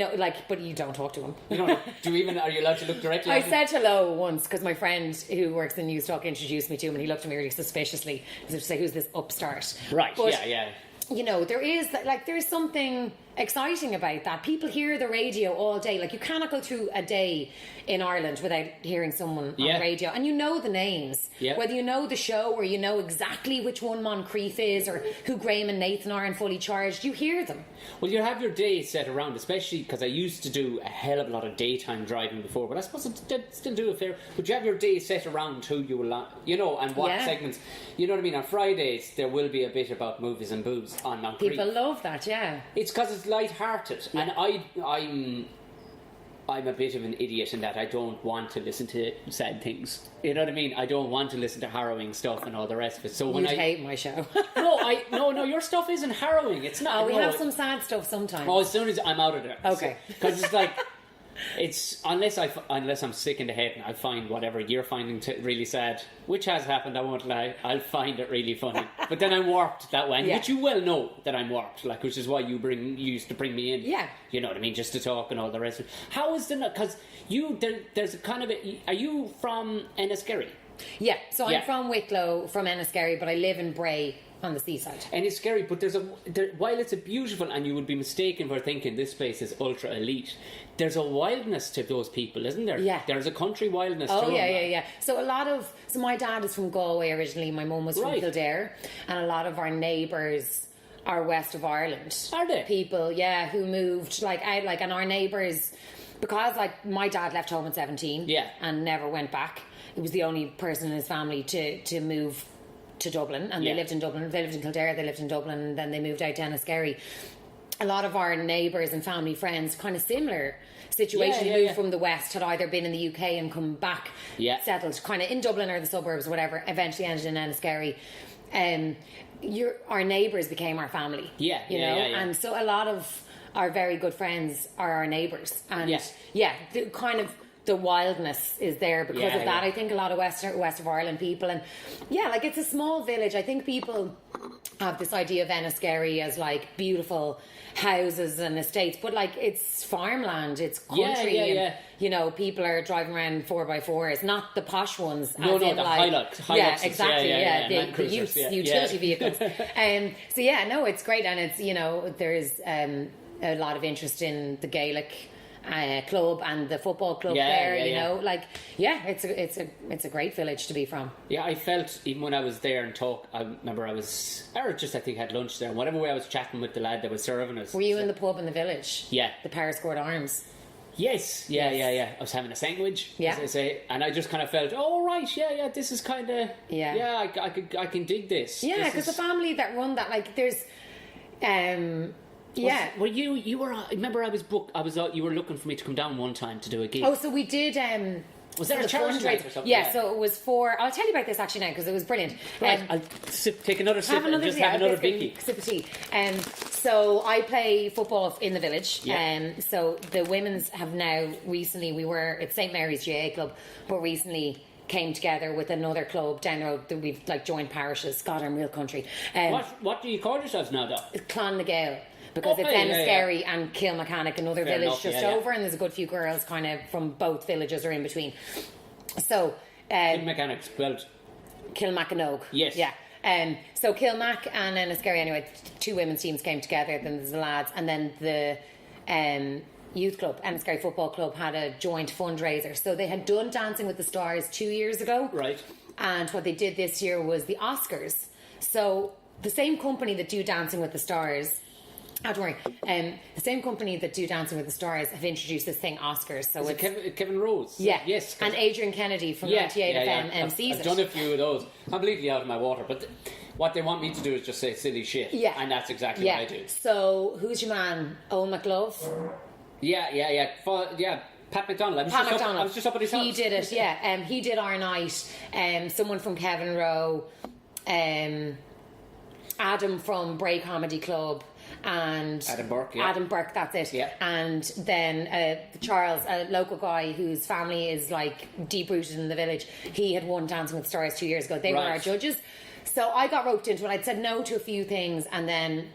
But you don't talk to him. Are you allowed to look directly at him? I said hello once because my friend who works in News Talk introduced me to him, and he looked at me really suspiciously as if to say, "Who's this upstart?" Right. But, yeah. There's something exciting about that. People hear the radio all day. Like, you cannot go through a day in Ireland without hearing someone on radio, and you know the names, whether you know the show or you know exactly which one Moncrief is or who Graham and Nathan are in Fully Charged. You hear them. Well, you have your day set around, especially because I used to do a hell of a lot of daytime driving before, but I suppose I still do a fair. But you have your day set around who you will, and what segments. You know what I mean? On Fridays there will be a bit about movies and booze on Moncrief. People love that, It's because it's light-hearted, and I'm a bit of an idiot in that I don't want to listen to sad things. You know what I mean? I don't want to listen to harrowing stuff and all the rest of it. So when I hate my show. No, your stuff isn't harrowing. It's not. Oh, we have some sad stuff sometimes. Oh, as soon as I'm out of there. Okay. Because it's like, it's unless I'm sick in the head and I find whatever you're finding really sad, which has happened, I won't lie, I'll find it really funny. But then I'm warped that way, which you well know that I'm warped, like, which is why you used to bring me in. Yeah. You know what I mean, just to talk and all the rest of it. How is the, because there's a kind of are you from Enniskerry? Yeah, so I'm from Wicklow, from Enniskerry, but I live in Bray on the seaside. And it's scary, but while it's a beautiful, and you would be mistaken for thinking this place is ultra elite, there's a wildness to those people, isn't there? Yeah. There's a country wildness to them. Yeah. So my dad is from Galway originally, my mum was from Kildare, and a lot of our neighbours are west of Ireland. Are they? People, who moved out, and our neighbours, because my dad left home at 17 and never went back. He was the only person in his family to move to Dublin, and they lived in Dublin. They lived in Kildare, they lived in Dublin, and then they moved out to Enniskerry. A lot of our neighbours and family friends, kind of similar situation, moved from the west, had either been in the UK and come back, settled kind of in Dublin or the suburbs, whatever, eventually ended in Enniskerry. Our neighbours became our family. You know? And so a lot of our very good friends are our neighbours. And the kind of the wildness is there because of that. I think a lot of west of Ireland people, and like it's a small village. I think people have this idea of Enniskerry as like beautiful houses and estates, but like it's farmland, it's country, and you know, people are driving around 4x4s, not the posh ones. No, the Hilux. Exactly. The utility vehicles. So it's great, and it's, you know, there's a lot of interest in the Gaelic club and the football club there. You know, like it's a great village to be from. Yeah, I felt even when I was there and I remember I think had lunch there, and whatever way I was chatting with the lad that was serving us. Were you in the pub in the village? Yeah, the Paris Court Arms. Yes. I was having a sandwich, as I say, and I just kind of felt, this is kind of I can dig this. Yeah, because the family that run that, like, there's well, you were. Remember, I was booked. You were looking for me to come down one time to do a gig. Oh, so we did. Was that a charity night or something? Yeah, so it was for. I'll tell you about this actually now because it was brilliant. Right, I'll take another sip and just have another biggie. Sip of tea. So I play football in the village. So the women's have now recently. We were at St Mary's GAA club, but recently came together with another club down the road that we've like joined parishes. God, I'm real country. What do you call yourselves now, though? Clan Nagale. Because it's Enniskerry and Kilmechanic, another village just over, and there's a good few girls kind of from both villages or in between. So Kilmechanic spelled Kilmacanogue. Yes. Yeah. So Kilmac and Enniskerry, anyway, two women's teams came together. Then there's the lads, and then the youth club, Enniskerry Football Club, had a joint fundraiser. So they had done Dancing with the Stars 2 years ago, right? And what they did this year was the Oscars. So the same company that do Dancing with the Stars. Don't worry. The same company that do Dancing with the Stars have introduced this thing, Oscars. So it's Kevin Rose. Yeah. Yes. And Adrian Kennedy from 98 FM MCs. I've done a few of those. Completely out of my water. But what they want me to do is just say silly shit. Yeah. And that's exactly what I do. So who's your man? Owen McLove? Yeah. Pat McDonald. I was just up at his house. He did it, yeah. He did our night. Someone from Kevin Rowe. Adam from Bray Comedy Club. And Adam Burke, that's it. Yeah. And then Charles, a local guy whose family is like deep rooted in the village, he had won Dancing with the Stars 2 years ago. They were our judges. So I got roped into it. I'd said no to a few things, and then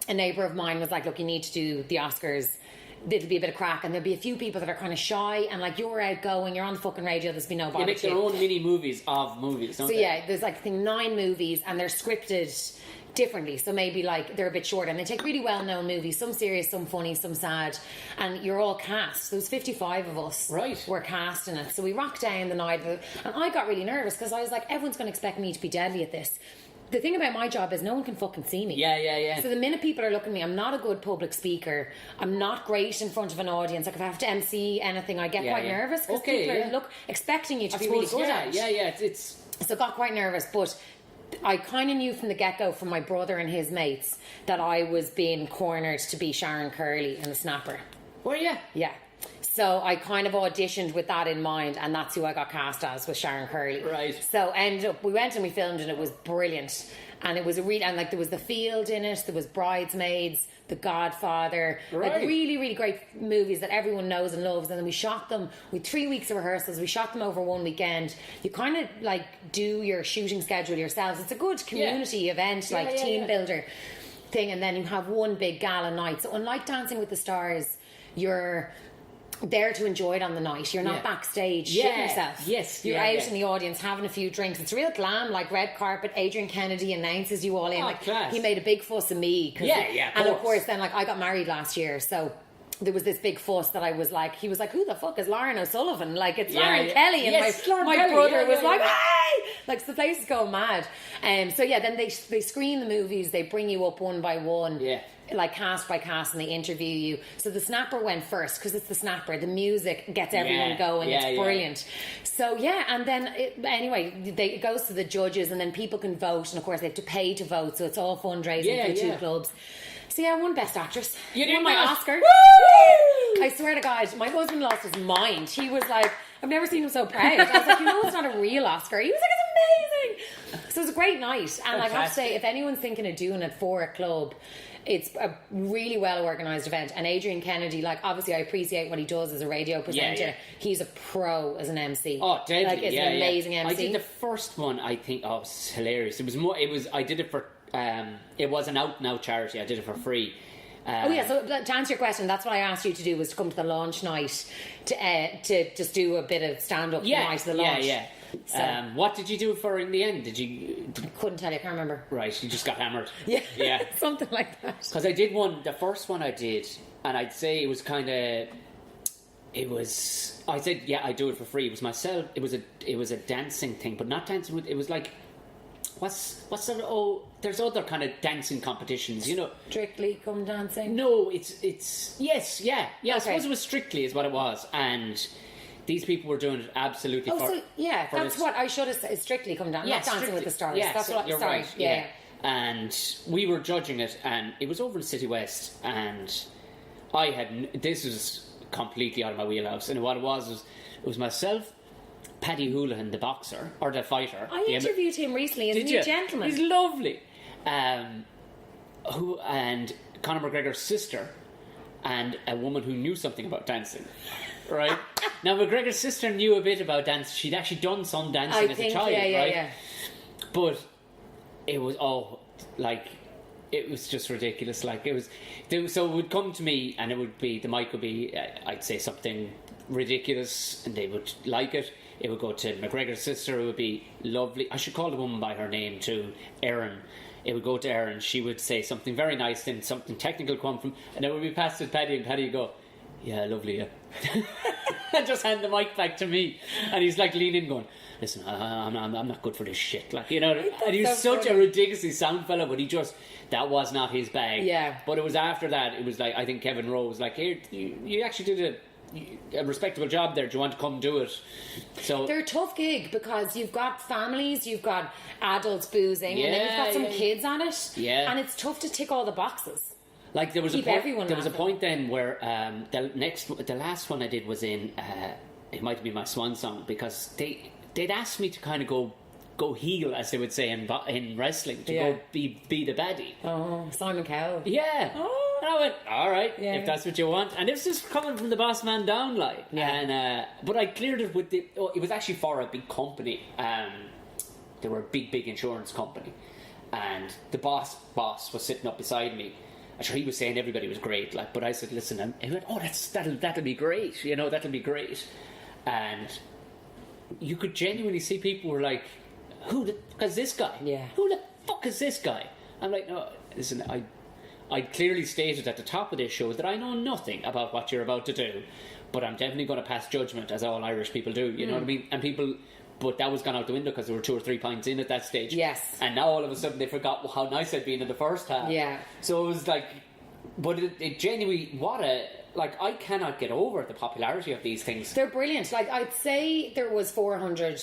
a neighbour of mine was like, look, you need to do the Oscars. It'll be a bit of crack, and there'll be a few people that are kind of shy, and like, you're outgoing, you're on the fucking radio, there's been no bother. They make their own mini movies of movies, don't they? So yeah, there's like I think 9 movies, and they're scripted differently, so maybe like they're a bit shorter, and they take really well-known movies, some serious, some funny, some sad, and you're all cast. There was 55 of us were cast in it, so we rocked down the night of it, and I got really nervous because I was like, everyone's going to expect me to be deadly at this. The thing about my job is no one can fucking see me. Yeah. So the minute people are looking at me, I'm not a good public speaker. I'm not great in front of an audience. Like if I have to MC anything, I get quite nervous because people are expecting you to be really good at it. Yeah. It's so I got quite nervous, but I kind of knew from the get-go from my brother and his mates that I was being cornered to be Shadden Coorly in The Snapper. Were you? Yeah. So I kind of auditioned with that in mind, and that's who I got cast as, was Shadden Coorly. Right. So we went and we filmed, and it was brilliant. And it was and like there was The Field in it, there was Bridesmaids, The Godfather, like really, really great movies that everyone knows and loves. And then we shot them with 3 weeks of rehearsals. We shot them over one weekend. You kind of like do your shooting schedule yourselves. It's a good community event, team builder thing. And then you have one big gala night. So unlike Dancing with the Stars, you're there to enjoy it on the night. You're not backstage shitting yourself. Yes. You're out in the audience having a few drinks. It's real glam, like red carpet. Adrian Kennedy announces you all in. Class. He made a big fuss of me. And of course then I got married last year, so there was this big fuss that I was like, he was like, who the fuck is Lauren O'Sullivan? Like, it's Lauren Kelly. And my brother was like, hey! Like, so the place is going mad. So then they screen the movies, they bring you up one by one. Yeah. like cast by cast, and they interview you. So the Snapper went first because it's the Snapper. The music gets everyone going. It's brilliant. So and then it goes to the judges, and then people can vote, and of course they have to pay to vote. So it's all fundraising for the two clubs. So I won Best Actress. You won my Oscar. Woo! I swear to God, my husband lost his mind. He was like, I've never seen him so proud. I was like, it's not a real Oscar. He was like, it's amazing. So it was a great night. And I have to say, if anyone's thinking of doing it for a club, it's a really well organised event. And Adrian Kennedy, like, obviously I appreciate what he does as a radio presenter. He's a pro as an MC. Oh, deadly. Like, it's an amazing MC. I did the first one, I think, it was hilarious. I did it for, it was an out-and-out charity. I did it for free. So to answer your question, that's what I asked you to do, was to come to the launch night to just do a bit of stand-up night to the launch. So, what did you do for in the end? I couldn't tell you, I can't remember. Right, you just got hammered. Yeah. Something like that. Because I did the first one I did, and I'd say it was kind of, I said, I do it for free. It was myself, it was a dancing thing, but not dancing with, it was like, what's that? There's other kind of dancing competitions, you know. Strictly Come Dancing? No, it's yes. Okay. I suppose it was Strictly is what it was, and these people were doing it absolutely that's what I should have said. Strictly Come Dancing, not Dancing with the Stars. That's what you're sorry. Right. Yeah. And we were judging it, and it was over in City West, and this was completely out of my wheelhouse, and what it was myself, Paddy Houlihan, the boxer or the fighter. I interviewed him recently. Isn't he a gentleman? He's lovely. And Conor McGregor's sister, and a woman who knew something about dancing. Right. Now McGregor's sister knew a bit about dance. She'd actually done some dancing as a child, right? Yeah. But it was it was just ridiculous. Like, it was. So it would come to me, and it would be, the mic would be, I'd say something ridiculous, and they would like it. It would go to McGregor's sister, who would be lovely. I should call the woman by her name too, Erin. It would go to Erin. She would say something very nice, then something technical come from, and it would be passed to Paddy, and Paddy would go, yeah, lovely, yeah. And just hand the mic back to me, and he's like leaning, going, listen, I'm not good for this shit, like, you know. And he was such a ridiculously sound fella, but that was not his bag. Yeah. But it was after that, it was like, I think Kevin Rowe was like, here, you actually did a respectable job there. Do you want to come do it? So they're a tough gig, because you've got families, you've got adults boozing, and then you've got some kids on it. Yeah. And it's tough to tick all the boxes. Like, there was a point then where the last one I did was in it might be my swan song, because they'd asked me to kind of go heel, as they would say in wrestling, to go be the baddie. Oh, Simon Cowell. Yeah. Oh. And I went, all right, if that's what you want. And it was just coming from the boss man down, like. Yeah. And but I cleared it with it was actually for a big company. They were a big insurance company, and the boss was sitting up beside me. I'm sure he was saying everybody was great, like. But I said, listen, and he went, oh, that'll be great, you know, that'll be great. And you could genuinely see people were like, who the fuck is this guy? Yeah. Who the fuck is this guy? I'm like, no, listen, I clearly stated at the top of this show that I know nothing about what you're about to do, but I'm definitely going to pass judgment, as all Irish people do, you know what I mean? And but that was gone out the window, because there were 2 or 3 pints in at that stage. Yes. And now all of a sudden they forgot how nice I'd been in the first half. Yeah. So it was like, but it genuinely, I cannot get over the popularity of these things. They're brilliant. Like, I'd say there was 400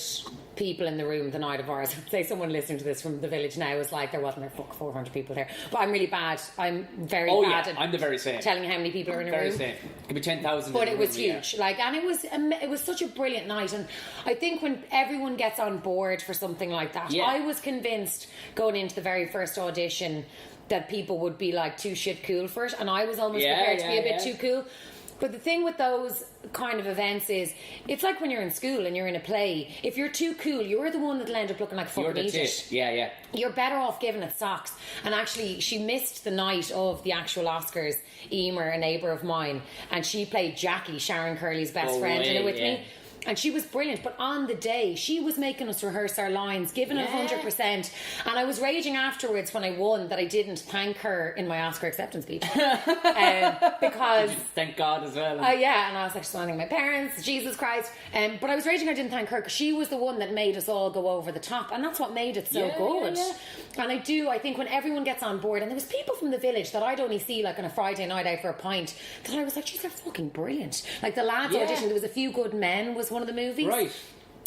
people in the room the night of ours. I'd say someone listening to this from the village now was like, there wasn't 400 people there. But I'm really bad. I'm very bad at I'm the very same. telling how many people are in a room. Very same. It could be 10,000. But it was huge. Like, and it was such a brilliant night. And I think when everyone gets on board for something like that, I was convinced going into the very first audition that people would be like too shit cool for it, and I was almost prepared to be a bit too cool. But the thing with those kind of events is, it's like when you're in school and you're in a play. If you're too cool, you're the one that'll end up looking like a fucking idiot. Yeah. You're better off giving it socks. And actually, she missed the night of the actual Oscars. Emer, a neighbour of mine, and she played Jackie, Shadden Coorly's best friend, in it with me. And she was brilliant, but on the day she was making us rehearse our lines, giving it 100%. And I was raging afterwards when I won that I didn't thank her in my Oscar acceptance speech. Because thank God as well. Yeah, and I was like, just thanking my parents, Jesus Christ. But I was raging I didn't thank her because she was the one that made us all go over the top, and that's what made it so good. And I think when everyone gets on board, and there was people from the village that I'd only see like on a Friday night out for a pint, that I was like, geez, they're fucking brilliant. Like the lads audition, there was A Few Good Men was one of the movies. Right.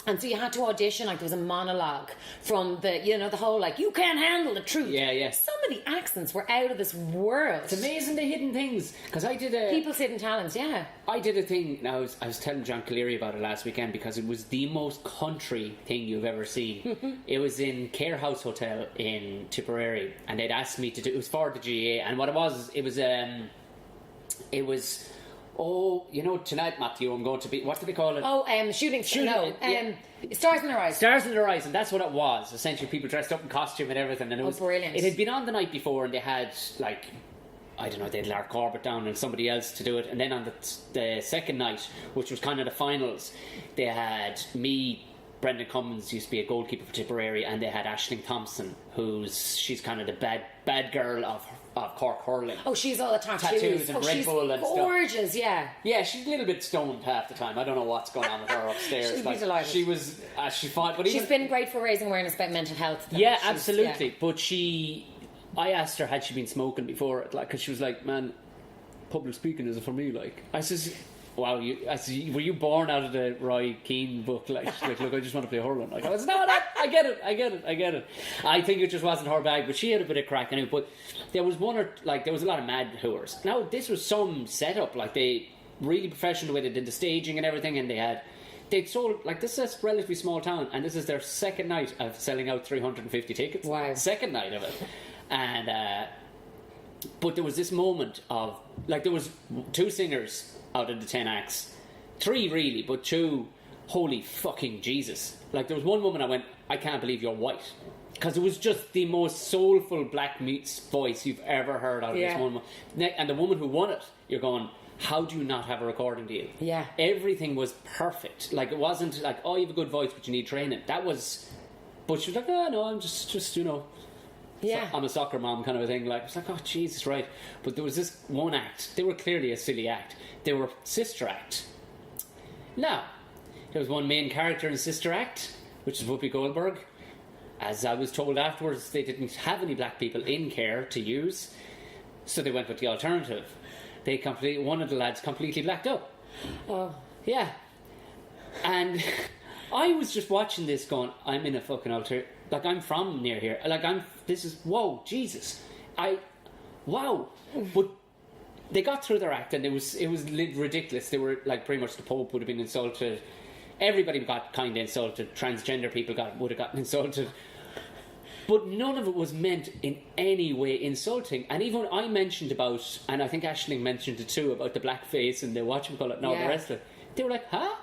And so you had to audition, like there was a monologue from the, you know, the whole like, you can't handle the truth. Yeah. Some of the accents were out of this world. It's amazing the hidden things. Because I did People's hidden talents, yeah. I did a thing, now I was telling John Cleary about it last weekend because it was the most country thing you've ever seen. It was in Care House Hotel in Tipperary, and they'd asked me to do, it was for the GA, and what it was, oh, you know, tonight, Matthew, I'm going to be, what do they call it? Shooting. Stars in Their Eyes. Stars in Their Eyes, and that's what it was. Essentially, people dressed up in costume and everything. And it was brilliant. It had been on the night before, and they had, like, I don't know, they had Lark Corbett down and somebody else to do it. And then on the second night, which was kind of the finals, they had me, Brendan Cummins used to be a goalkeeper for Tipperary, and they had Aisling Thompson, she's kind of the bad girl of Cork hurling. Oh, she's all the tattoos and Red Bull and gorgeous, stuff. Yeah. Yeah, she's a little bit stoned half the time. I don't know what's going on with her upstairs. She'd be delighted. She was, she fought, but she's been great for raising awareness about mental health. Yeah, absolutely. Yeah. But I asked her, had she been smoking before? Like, because she was like, man, public speaking isn't for me. Like, I says, wow, were you born out of the Roy Keane book? Like, look, I just want to play hurling. Like, I was, no, I get it. I think it just wasn't her bag, but she had a bit of crack in it. But there was there was a lot of mad hooers. Now, this was some setup, like they really professional with it, did the staging and everything, and they'd sold, like, this is a relatively small town, and this is their second night of selling out 350 tickets. Wow. Second night of it. And, but there was this moment of, like, there was 2 singers out of the 10 acts, 3 really, but 2, holy fucking Jesus. Like, there was one woman I went, I can't believe you're white, because it was just the most soulful black meets voice you've ever heard out of this one. And the woman who won it, you're going, how do you not have a recording deal? Yeah. Everything was perfect. Like, it wasn't like, oh, you have a good voice but you need training. That was, but she was like, oh no, I'm just you know, yeah, I'm a soccer mom kind of a thing. Like, it's like, oh Jesus, right. But there was this one act, they were clearly a silly act, they were sister act. Now, there was one main character in Sister Act, which is Whoopi Goldberg. As I was told afterwards, they didn't have any black people in Care to use, so they went with the alternative. One of the lads completely blacked up. Oh. Yeah. And I was just watching this going, I'm in a fucking like, I'm from near here. Like, whoa, Jesus. Wow. But they got through their act, and it was ridiculous. They were, like, pretty much the Pope would have been insulted. Everybody got kind of insulted. Transgender people would have gotten insulted. But none of it was meant in any way insulting. And even I mentioned about, and I think Aisling mentioned it too, about the blackface and the whatchamacallit and all the rest of it. They were like, huh?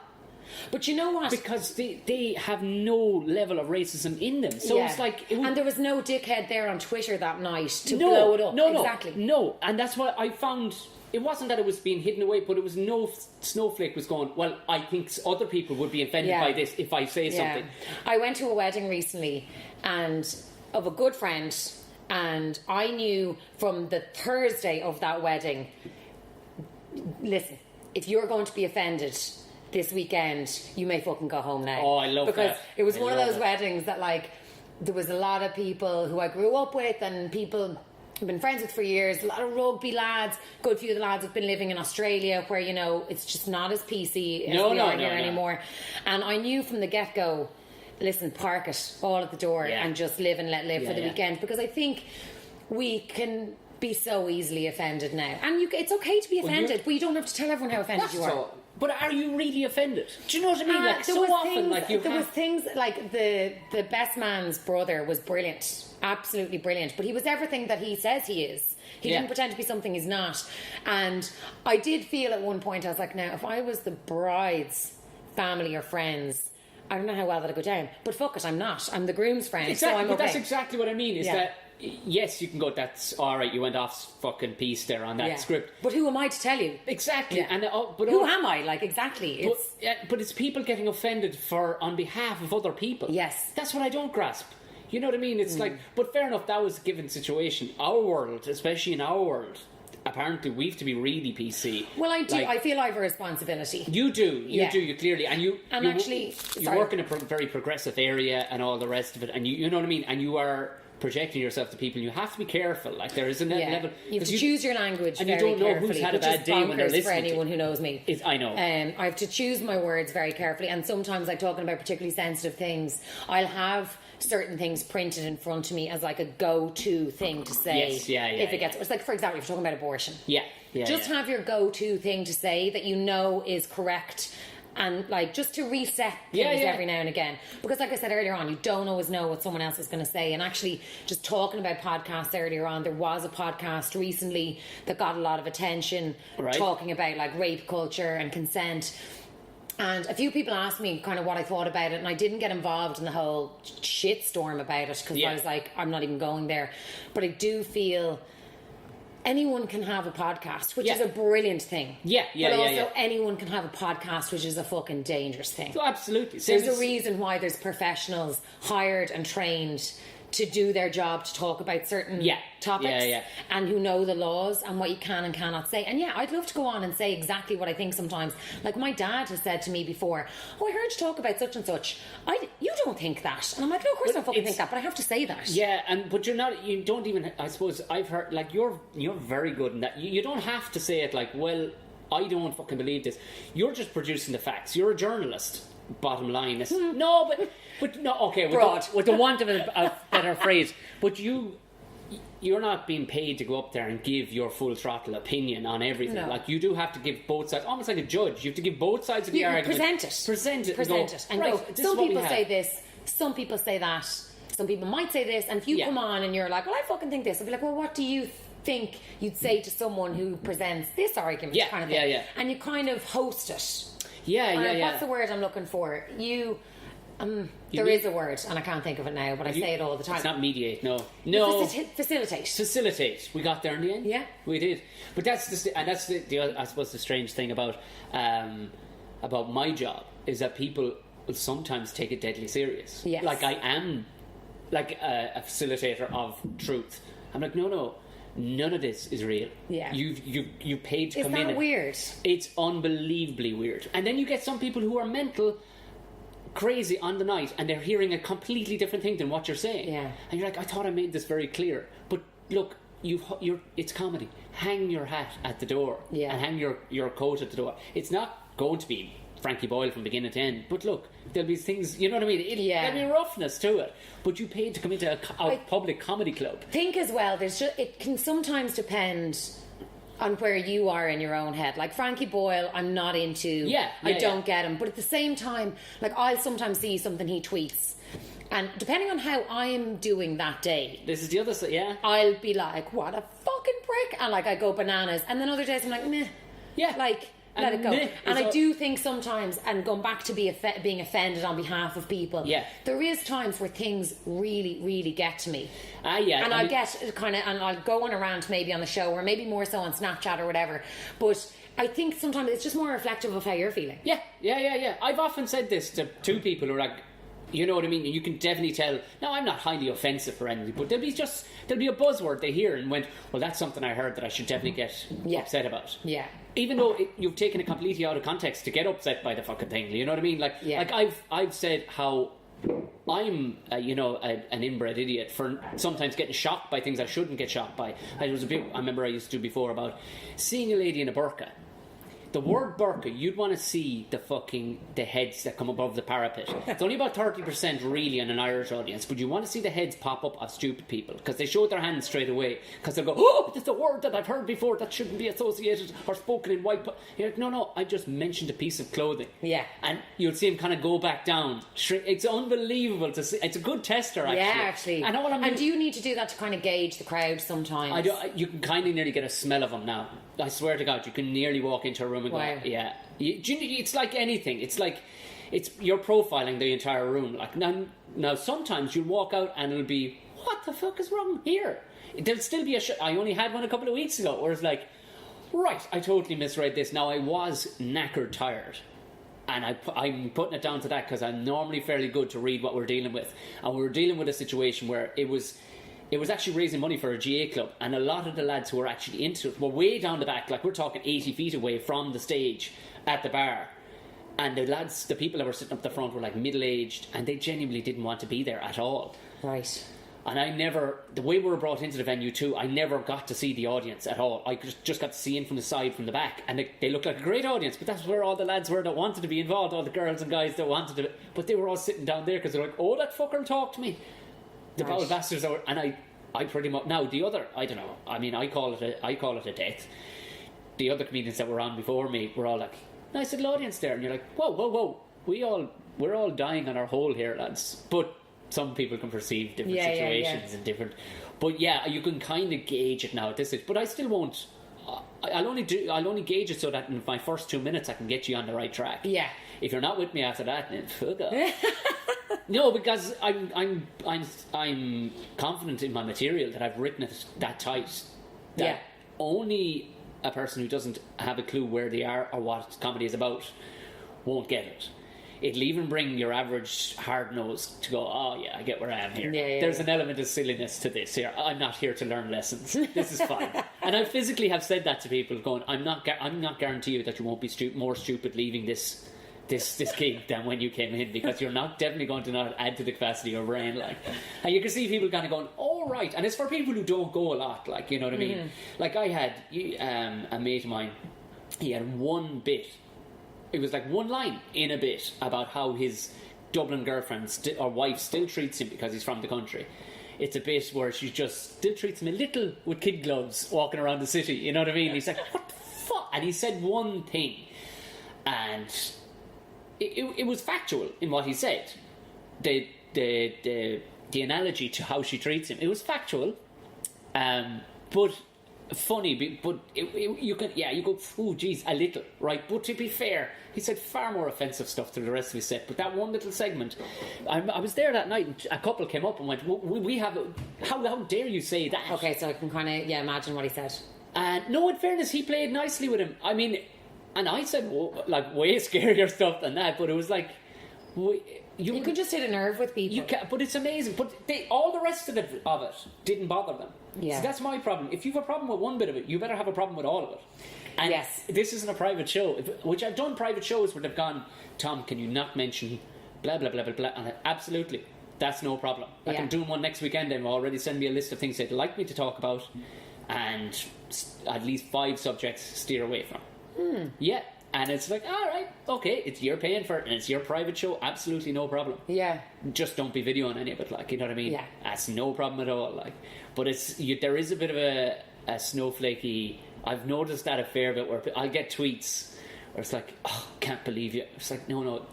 But you know what? Because they have no level of racism in them. So it's like... and there was no dickhead there on Twitter that night to blow it up. No, exactly. No, and that's what I found... It wasn't that it was being hidden away, but it was no snowflake was going, well, I think other people would be offended by this if I say something. I went to a wedding recently of a good friend, and I knew from the Thursday of that wedding, listen, if you're going to be offended this weekend, you may fucking go home now. Oh, I love that. Because it was one of those weddings that, like, there was a lot of people who I grew up with and people I've been friends with for years, a lot of rugby lads, good few of the lads have been living in Australia where, you know, it's just not as PC as we are here anymore. And I knew from the get-go, listen, park it all at the door and just live and let live for the weekend, because I think we can be so easily offended now. And it's okay to be offended, but you don't have to tell everyone how offended you are. But are you really offended? Do you know what I mean? Like, so often, was things like the best man's brother was brilliant, absolutely brilliant, but he was everything that he says he is. He didn't pretend to be something he's not. And I did feel at one point, I was like, now, if I was the bride's family or friends, I don't know how well that'll go down, but fuck it, I'm not. I'm the groom's friend. Exactly, so I'm but okay. that's exactly what I mean, is that yes, you can go, that's all right, you went off fucking piece there on that script. But who am I to tell you? Exactly. Yeah. And but who am I? Like, exactly. But it's people getting offended on behalf of other people. Yes. That's what I don't grasp. You know what I mean? It's like, but fair enough, that was a given situation. Our world, especially in our world, apparently we have to be really PC. Well, I do. I feel I have a responsibility. You do. You clearly. And you work in a very progressive area and all the rest of it. And you know what I mean? And you are projecting yourself to people. You have to be careful. Like, there is a level. You have to choose your language and very you don't know carefully, who's had a bad day when they're listening. For anyone who knows me. I know. I have to choose my words very carefully. And sometimes, like, talking about particularly sensitive things, I'll have certain things printed in front of me as like a go-to thing to say. Yes, if it gets, it's like, for example, if you're talking about abortion, just have your go-to thing to say that you know is correct, and like just to reset things every now and again, because like I said earlier on, you don't always know what someone else is going to say. And actually, just talking about podcasts earlier on, there was a podcast recently that got a lot of attention, talking about like rape culture and consent. And a few people asked me kind of what I thought about it, and I didn't get involved in the whole shitstorm about it because I was like, I'm not even going there. But I do feel anyone can have a podcast, which is a brilliant thing. But also anyone can have a podcast, which is a fucking dangerous thing. Oh, absolutely. There's a reason why there's professionals hired and trained to do their job, to talk about certain topics and who know the laws and what you can and cannot say. And I'd love to go on and say exactly what I think sometimes. Like, my dad has said to me before, I heard you talk about such and such. You don't think that. And I'm like, no, of course I don't fucking think that, but I have to say that. But you don't even, I suppose, I've heard, like, you're very good in that. You don't have to say it like, well, I don't fucking believe this. You're just producing the facts. You're a journalist. Bottom line. No, but no. Okay, with the want of a better phrase, but you're not being paid to go up there and give your full throttle opinion on everything. No. Like, you do have to give both sides, almost like a judge. You have to give both sides of the argument. Present it. And go. Some people say this. Some people say that. Some people might say this. And if you come on and you're like, well, I fucking think this, I'll be like, well, what do you think you'd say to someone who presents this argument? Kind of thing. And you kind of host it. What's the word I'm looking for? There is a word, and I can't think of it now, but I say it all the time. It's not mediate, no. Facilitate. We got there in the end. Yeah, we did. But that's the I suppose the strange thing about my job is that people will sometimes take it deadly serious. Yes. Like, I am like a facilitator of truth. I'm like, no. None of this is real. Yeah. You paid to come in. Is that weird? It's unbelievably weird. And then you get some people who are mental crazy on the night and they're hearing a completely different thing than what you're saying. Yeah. And you're like, I thought I made this very clear. But look, it's comedy. Hang your hat at the door. Yeah. And hang your coat at the door. It's not going to be Frankie Boyle from beginning to end. But look, there'll be things, you know what I mean? There'll be roughness to it. But you paid to come into a public comedy club. Think as well, it can sometimes depend on where you are in your own head. Like, Frankie Boyle, I'm not into. I don't get him. But at the same time, like, I'll sometimes see something he tweets, and depending on how I'm doing that day, this is the other side, I'll be like, what a fucking prick, and like, I go bananas. And then other days I'm like, meh. Like, let it go. And I do think sometimes, and going back to being offended on behalf of people, there is times where things really, really get to me. And I'll get kind of, and I'll go on a rant maybe on the show, or maybe more so on Snapchat or whatever. But I think sometimes it's just more reflective of how you're feeling. Yeah. I've often said this to two people who are like, you know what I mean? And you can definitely tell. Now, I'm not highly offensive or anything, but there'll be a buzzword they hear and went, well, that's something I heard that I should definitely get upset about. Yeah. Even though you've taken it completely out of context to get upset by the fucking thing, you know what I mean? Like, like I've said how I'm, an inbred idiot for sometimes getting shocked by things I shouldn't get shocked by. I remember I used to do before about seeing a lady in a burqa. The word burqa, you'd want to see the heads that come above the parapet. It's only about 30% really in an Irish audience, but you want to see the heads pop up of stupid people because they show their hands straight away because they'll go, oh, that's a word that I've heard before that shouldn't be associated or spoken in white. You're like, no, I just mentioned a piece of clothing. Yeah. And you'll see him kind of go back down. It's unbelievable to see. It's a good tester, actually. Yeah, actually. And do you need to do that to kind of gauge the crowd sometimes? You can kind of nearly get a smell of them now. I swear to God, you can nearly walk into a room and go, yeah. It's like anything. It's like you're profiling the entire room. Like now sometimes you'll walk out and it'll be, what the fuck is wrong here? There'll still be I only had one a couple of weeks ago where it's like, right, I totally misread this. Now I was knackered tired. And I'm putting it down to that because I'm normally fairly good to read what we're dealing with. And we were dealing with a situation where it was actually raising money for a GA club, and a lot of the lads who were actually into it were way down the back, like we're talking 80 feet away from the stage at the bar. And the people that were sitting up the front were like middle-aged, and they genuinely didn't want to be there at all. Right. And the way we were brought into the venue too, I never got to see the audience at all. I just got to see in from the side, from the back, and they looked like a great audience, but that's where all the lads were that wanted to be involved, all the girls and guys that wanted to, but they were all sitting down there because they're like, oh, that fucker talked to me. The bowel bastards are, and I pretty much, now the other, I don't know, I mean, I call it a death. The other comedians that were on before me were all like, nice little audience there, and you're like, whoa, we're all dying on our hole here, lads. But some people can perceive different situations and different, but you can kind of gauge it now at this stage. But I still won't. I'll only gauge it so that in my first 2 minutes I can get you on the right track. Yeah. If you're not with me after that, then fuck off. No, because I'm confident in my material that I've written it that tight that only a person who doesn't have a clue where they are or what comedy is about won't get it. It'll even bring your average hard nose to go, oh yeah, I get where I am here. There's an element of silliness to this here. I'm not here to learn lessons. This is fine. And I physically have said that to people, going, I'm not guarantee you that you won't be more stupid leaving this gig than when you came in, because you're definitely going to not add to the capacity of your brain. Like, and you can see people kind of going, oh right. And it's for people who don't go a lot, like, you know what I mean? Like I had a mate of mine, he had one bit. It was like one line in a bit about how his Dublin girlfriend or wife still treats him because he's from the country. It's a bit where she just still treats him a little with kid gloves walking around the city, you know what I mean? He's like, what the fuck? And he said one thing, and it was factual in what he said. The analogy to how she treats him, it was factual, but funny. But you go, oh geez, a little, right? But to be fair, he said far more offensive stuff to the rest of his set. But that one little segment, I was there that night, and a couple came up and went, we have how dare you say that? Okay, so I can kind of imagine what he said. And no, in fairness, he played nicely with him. I mean, and I said like way scarier stuff than that, but it was like, you could just hit a nerve with people. You can, but it's amazing. But all the rest of it didn't bother them. Yeah. So that's my problem. If you have a problem with one bit of it, you better have a problem with all of it. And yes, this isn't a private show, which I've done private shows where they've gone, Tom, can you not mention blah blah blah blah blah? And absolutely, that's no problem. I can do one next weekend, and already send me a list of things they'd like me to talk about, and at least 5 subjects steer away from. Yeah. And it's like, all right, okay, you're paying for it, and it's your private show, absolutely no problem. Yeah. Just don't be videoing any of it, like, you know what I mean? Yeah. That's no problem at all, like. But there is a bit of a snowflakey. I've noticed that a fair bit where I'll get tweets where it's like, oh, can't believe you. It's like, no,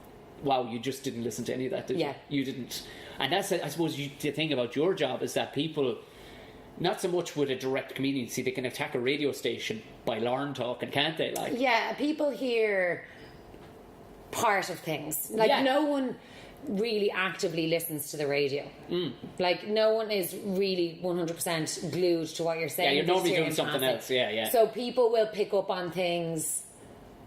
wow, you just didn't listen to any of that, did you? You didn't. And that's, I suppose, the thing about your job is that people, not so much with a direct comedian, see, they can attack a radio station by Lauren talking, can't they? Like, yeah, people hear part of things. Like, no one really actively listens to the radio. Like, no one is really 100% glued to what you're saying. Yeah, you're normally doing something else. Yeah. So people will pick up on things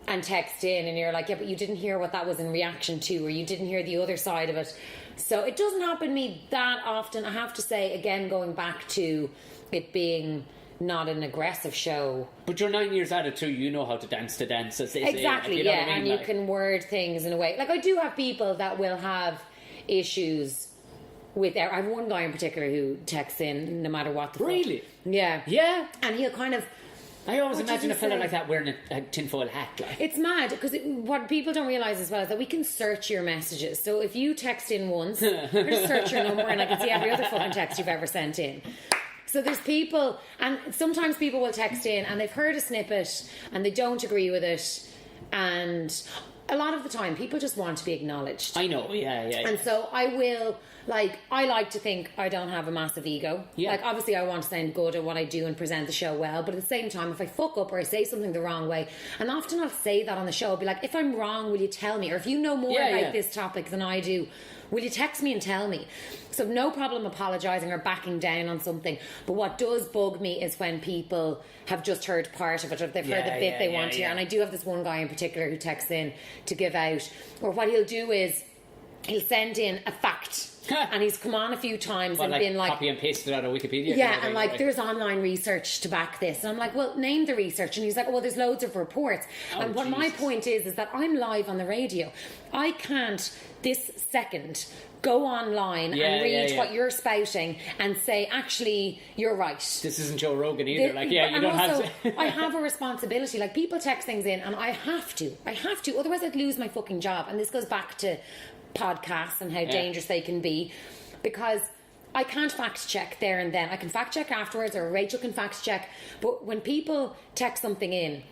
and text in, and you're like, yeah, but you didn't hear what that was in reaction to, or you didn't hear the other side of it. So it doesn't happen to me that often. I have to say, again, going back to it being not an aggressive show. But you're 9 years at it too, you know how to dance to dance, as they say. Exactly, you know what I mean? And you can word things in a way. Like, I do have people that will have issues with I have one guy in particular who texts in no matter what the fuck. Really? Yeah. And he'll kind of, I always imagine a fella like that wearing a tinfoil hat. Like. It's mad, because what people don't realise as well is that we can search your messages. So if you text in once, I just search your number and I can see every other fucking text you've ever sent in. So there's people, and sometimes people will text in and they've heard a snippet and they don't agree with it, and a lot of the time people just want to be acknowledged. I know, yeah. And so I will, like, I like to think I don't have a massive ego. Yeah. Like, obviously I want to sound good at what I do and present the show well, but at the same time, if I fuck up or I say something the wrong way, and often I'll say that on the show, I'll be like, if I'm wrong, will you tell me? Or if you know more about this topic than I do, will you text me and tell me? So no problem apologising or backing down on something. But what does bug me is when people have just heard part of it, or they've heard the bit they want to hear. And I do have this one guy in particular who texts in to give out, or what he'll do is he'll send in a fact. And he's come on a few times and been like, copy and paste it out of Wikipedia. Yeah, and like, there's online research to back this. And I'm like, well, name the research. And he's like, well, there's loads of reports. And what my point is that I'm live on the radio. I can't this second go online and read what you're spouting and say, actually, you're right. This isn't Joe Rogan either. You don't have to. I have a responsibility. Like, people text things in and I have to. Otherwise I'd lose my fucking job. And this goes back to podcasts and how dangerous they can be, because I can't fact check there and then. I can fact check afterwards, or Rachel can fact check, but when people text something in,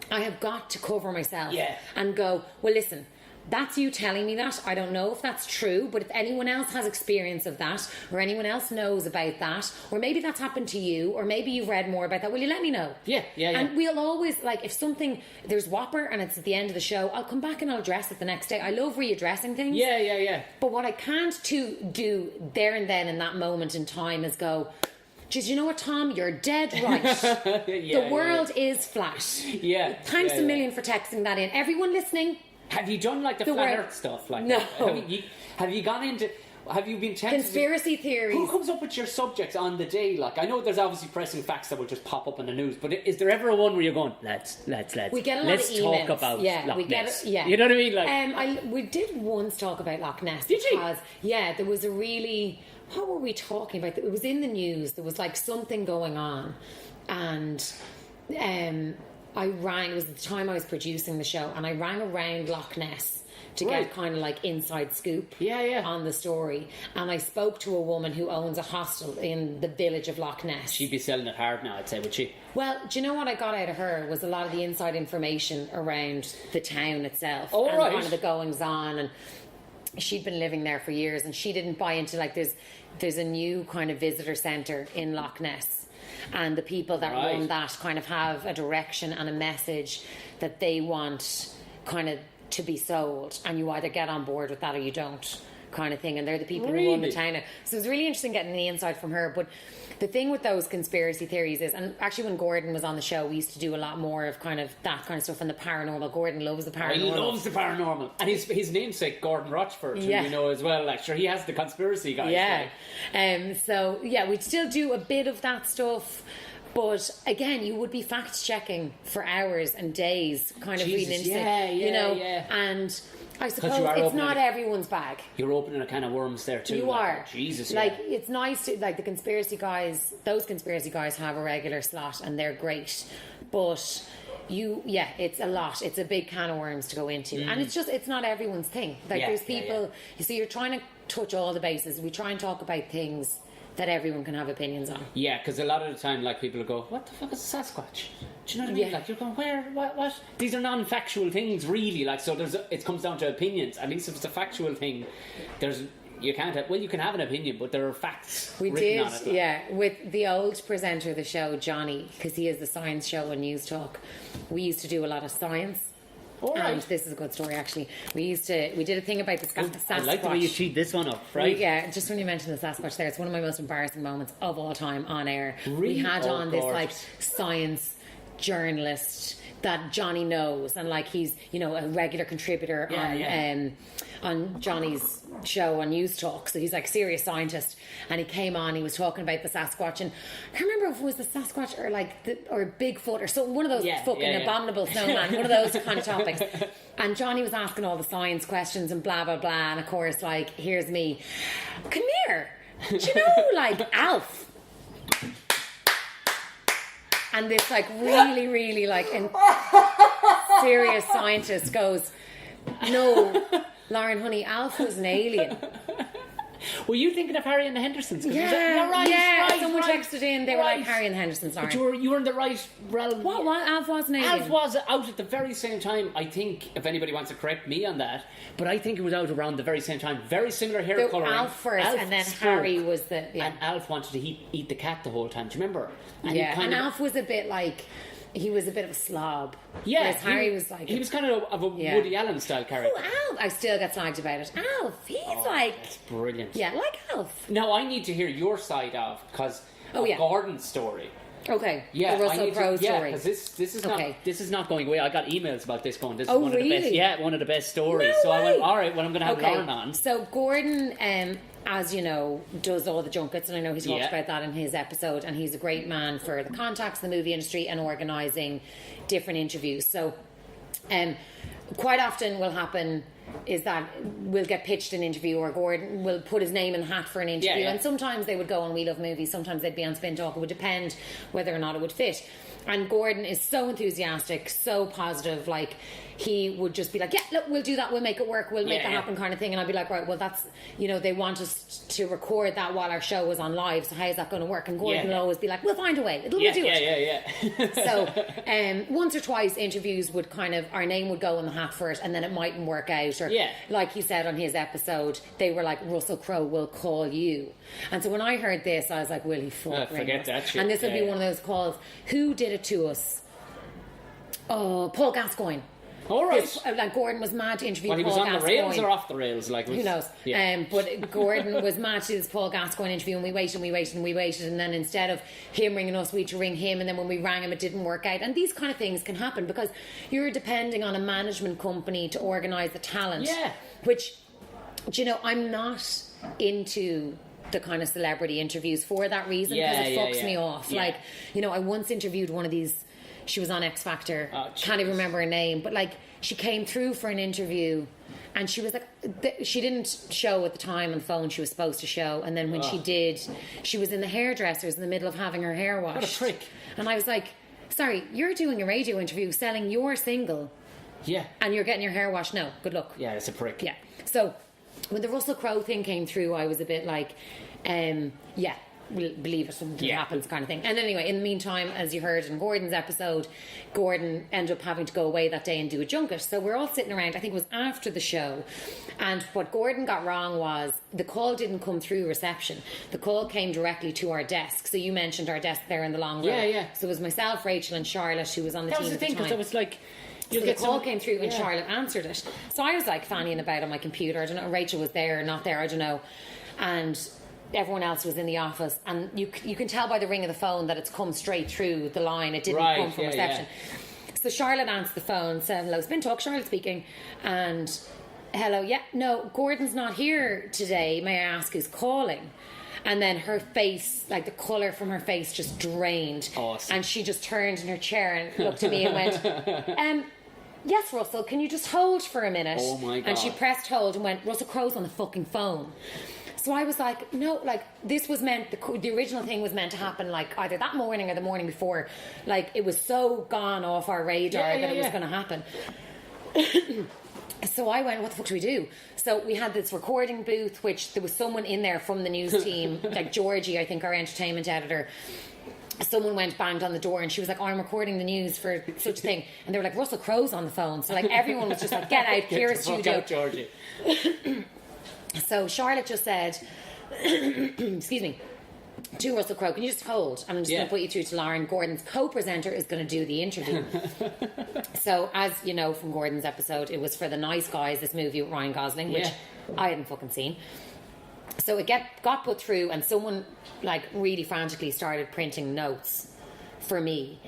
I have got to cover myself and go, well, listen, that's you telling me that. I don't know if that's true, but if anyone else has experience of that, or anyone else knows about that, or maybe that's happened to you, or maybe you've read more about that, will you let me know? Yeah. And we'll always, like, if something, there's Whopper and it's at the end of the show, I'll come back and I'll address it the next day. I love readdressing things. Yeah. But what I can't do there and then in that moment in time is go, geez, you know what, Tom? You're dead right. The world is flat. Yeah. Thanks a million for texting that in. Everyone listening, have you done like the flat earth stuff? Like, no. Have you gone into? Have you been tempted? Conspiracy theories. Who comes up with your subjects on the day? Like, I know there's obviously pressing facts that will just pop up in the news, but is there ever a one where you're going, let's we get a lot of emails. Talk about Loch Ness. You know what I mean? Like, we did once talk about Loch Ness. Did because, there was a really, what were we talking about? It was in the news. There was like something going on, and I rang, it was the time I was producing the show, and I rang around Loch Ness to get kind of like inside scoop on the story. And I spoke to a woman who owns a hostel in the village of Loch Ness. She'd be selling it hard now, I'd say, would she? Well, do you know what I got out of her was a lot of the inside information around the town itself. Oh, and right. kind of the goings on. And she'd been living there for years, and she didn't buy into, like, there's a new kind of visitor centre in Loch Ness. And the people that run that kind of have a direction and a message that they want kind of to be sold, and you either get on board with that or you don't, kind of thing. And they're the people who run the town now. So it's really interesting getting the insight from her. But the thing with those conspiracy theories is, and actually when Gordon was on the show, we used to do a lot more of kind of that kind of stuff, and the paranormal. Gordon loves the paranormal. He loves the paranormal. And his namesake, Gordon Rochford, who you know as well. Like, sure, he has the conspiracy guys. Yeah. So, we'd still do a bit of that stuff. But again, you would be fact checking for hours and days, kind of reading into it, and I suppose it's not everyone's bag. You're opening a can of worms there too. You are. Jesus. Like, it's nice to, like, the conspiracy guys, those conspiracy guys have a regular slot and they're great. But it's a lot. It's a big can of worms to go into. And it's not everyone's thing. Like, there's people, you see, you're trying to touch all the bases. We try and talk about things that everyone can have opinions on. Yeah, because a lot of the time, like, people go, what the fuck is a Sasquatch? Do you know what I mean? Like, you're going, where, what? These are non-factual things, really. Like, so it comes down to opinions. At least if it's a factual thing, you can have an opinion, but there are facts written on it. Like. With the old presenter of the show, Johnny, because he has the science show on News Talk, we used to do a lot of science. And this is a good story, actually. We did a thing about the Sasquatch. I like the way you teed this one up, right? Just when you mentioned the Sasquatch there, it's one of my most embarrassing moments of all time on air. Really? We had on this, like, science journalist that Johnny knows, and, like, he's, a regular contributor on Johnny's show on News Talk, so he's like a serious scientist, and he came on, he was talking about the Sasquatch, and I can't remember if it was the Sasquatch or Bigfoot or something, one of those abominable snowman, one of those kind of topics. And Johnny was asking all the science questions and blah blah blah, and of course, like, here's me, come here, do you know, like, Alf? And this, like, really, really, like, serious scientist goes, no, Lauren, honey, Alf was an alien. Were you thinking of Harry and the Hendersons? Yeah, right. Someone texted in, they were like, Harry and the Hendersons, sorry. But you were in the right realm. What? Alf wasn't alien? Alf was out at the very same time, I think, if anybody wants to correct me on that, but I think it was out around the very same time. Very similar hair colouring. Alf first, and then Harry was the... Yeah. And Alf wanted to eat the cat the whole time, do you remember? And Alf was a bit like... He was a bit of a slob. Yeah. Whereas Harry was like... He was kind of a Woody Allen style character. Oh, Alf! I still get slagged about it. Alf! He's That's brilliant. Yeah, like Alf. Now, I need to hear your side of, because of Gordon's story. Okay. Yeah, the Russell Crowe story. Yeah, because this is not going away. I got emails about this going. This is one really? of the best. Yeah, one of the best stories. No so way. I went, all right. Well, I'm going to have Lauren on. So Gordon, as you know, does all the junkets, and I know he talked about that in his episode. And he's a great man for the contacts in the movie industry and organising different interviews. So, quite often will happen is that we'll get pitched an interview, or Gordon will put his name in the hat for an interview, and sometimes they would go on We Love Movies, sometimes they'd be on Spin Talk. It would depend whether or not it would fit. And Gordon is so enthusiastic, so positive, like he would just be like, yeah, look, we'll do that, we'll make it work, we'll make that happen, kind of thing. And I'd be like, right, well, that's, they want us to record that while our show is on live, so how is that going to work? And Gordon will always be like, we'll find a way, we'll do it. So once or twice interviews would kind of, our name would go in the hat for it, and then it mightn't work out, or like he said on his episode, they were like, Russell Crowe will call you. And so when I heard this, I was like, will he forget that shit. And this would be one of those calls. Who did it to us? Oh, Paul Gascoigne. All right. Like Gordon was mad to interview Paul Gascoigne. He was on the rails or off the rails? Who knows? Yeah. But Gordon was mad to do this Paul Gascoigne interview, and we waited, and then instead of him ringing us, we had to ring him, and then when we rang him, it didn't work out. And these kind of things can happen because you're depending on a management company to organise the talent. Yeah. Which, I'm not into the kind of celebrity interviews for that reason, because it fucks me off. Like, I once interviewed one of these. She was on X Factor. Can't even remember her name, but like she came through for an interview, and she was like, she didn't show at the time on the phone she was supposed to show, and then when she did, she was in the hairdressers in the middle of having her hair washed. What a prick! And I was like, sorry, you're doing a radio interview selling your single, and you're getting your hair washed. No, good luck. Yeah, it's a prick. Yeah. So when the Russell Crowe thing came through, I was a bit like, we'll believe it, something happens, kind of thing. And anyway, in the meantime, as you heard in Gordon's episode, Gordon ended up having to go away that day and do a junket. So we're all sitting around, I think it was after the show, and what Gordon got wrong was the call didn't come through reception. The call came directly to our desk. So you mentioned our desk there in the long row. So it was myself, Rachel and Charlotte, who was on the team at the time. That was the thing, because it was like... So the call came through and Charlotte answered it. So I was like fannying about on my computer. I don't know, Rachel was there or not there, I don't know. And everyone else was in the office, and you can tell by the ring of the phone that it's come straight through the line. It didn't come from reception. So Charlotte answered the phone, said, hello, Spin Talk, Charlotte speaking. And hello, no, Gordon's not here today. May I ask who's calling? And then her face, like the colour from her face just drained. Awesome. And she just turned in her chair and looked at me and went, yes, Russell, can you just hold for a minute? Oh my God. And she pressed hold and went, Russell Crowe's on the fucking phone. So I was like, no, like this was meant, the original thing was meant to happen like either that morning or the morning before. Like it was so gone off our radar that it was going to happen. So I went, what the fuck do we do? So we had this recording booth, which there was someone in there from the news team, like Georgie, I think, our entertainment editor. Someone banged on the door, and she was like, I'm recording the news for such a thing. And they were like, Russell Crowe's on the phone. So like everyone was just like, get out, clear a studio. Out, Georgie. So Charlotte just said, excuse me, to Russell Crowe, can you just hold? I'm just going to put you through to Lauren. Gordon's co-presenter is going to do the interview. So as you know from Gordon's episode, it was for The Nice Guys, this movie with Ryan Gosling, which I hadn't fucking seen. So it got put through, and someone like really frantically started printing notes for me.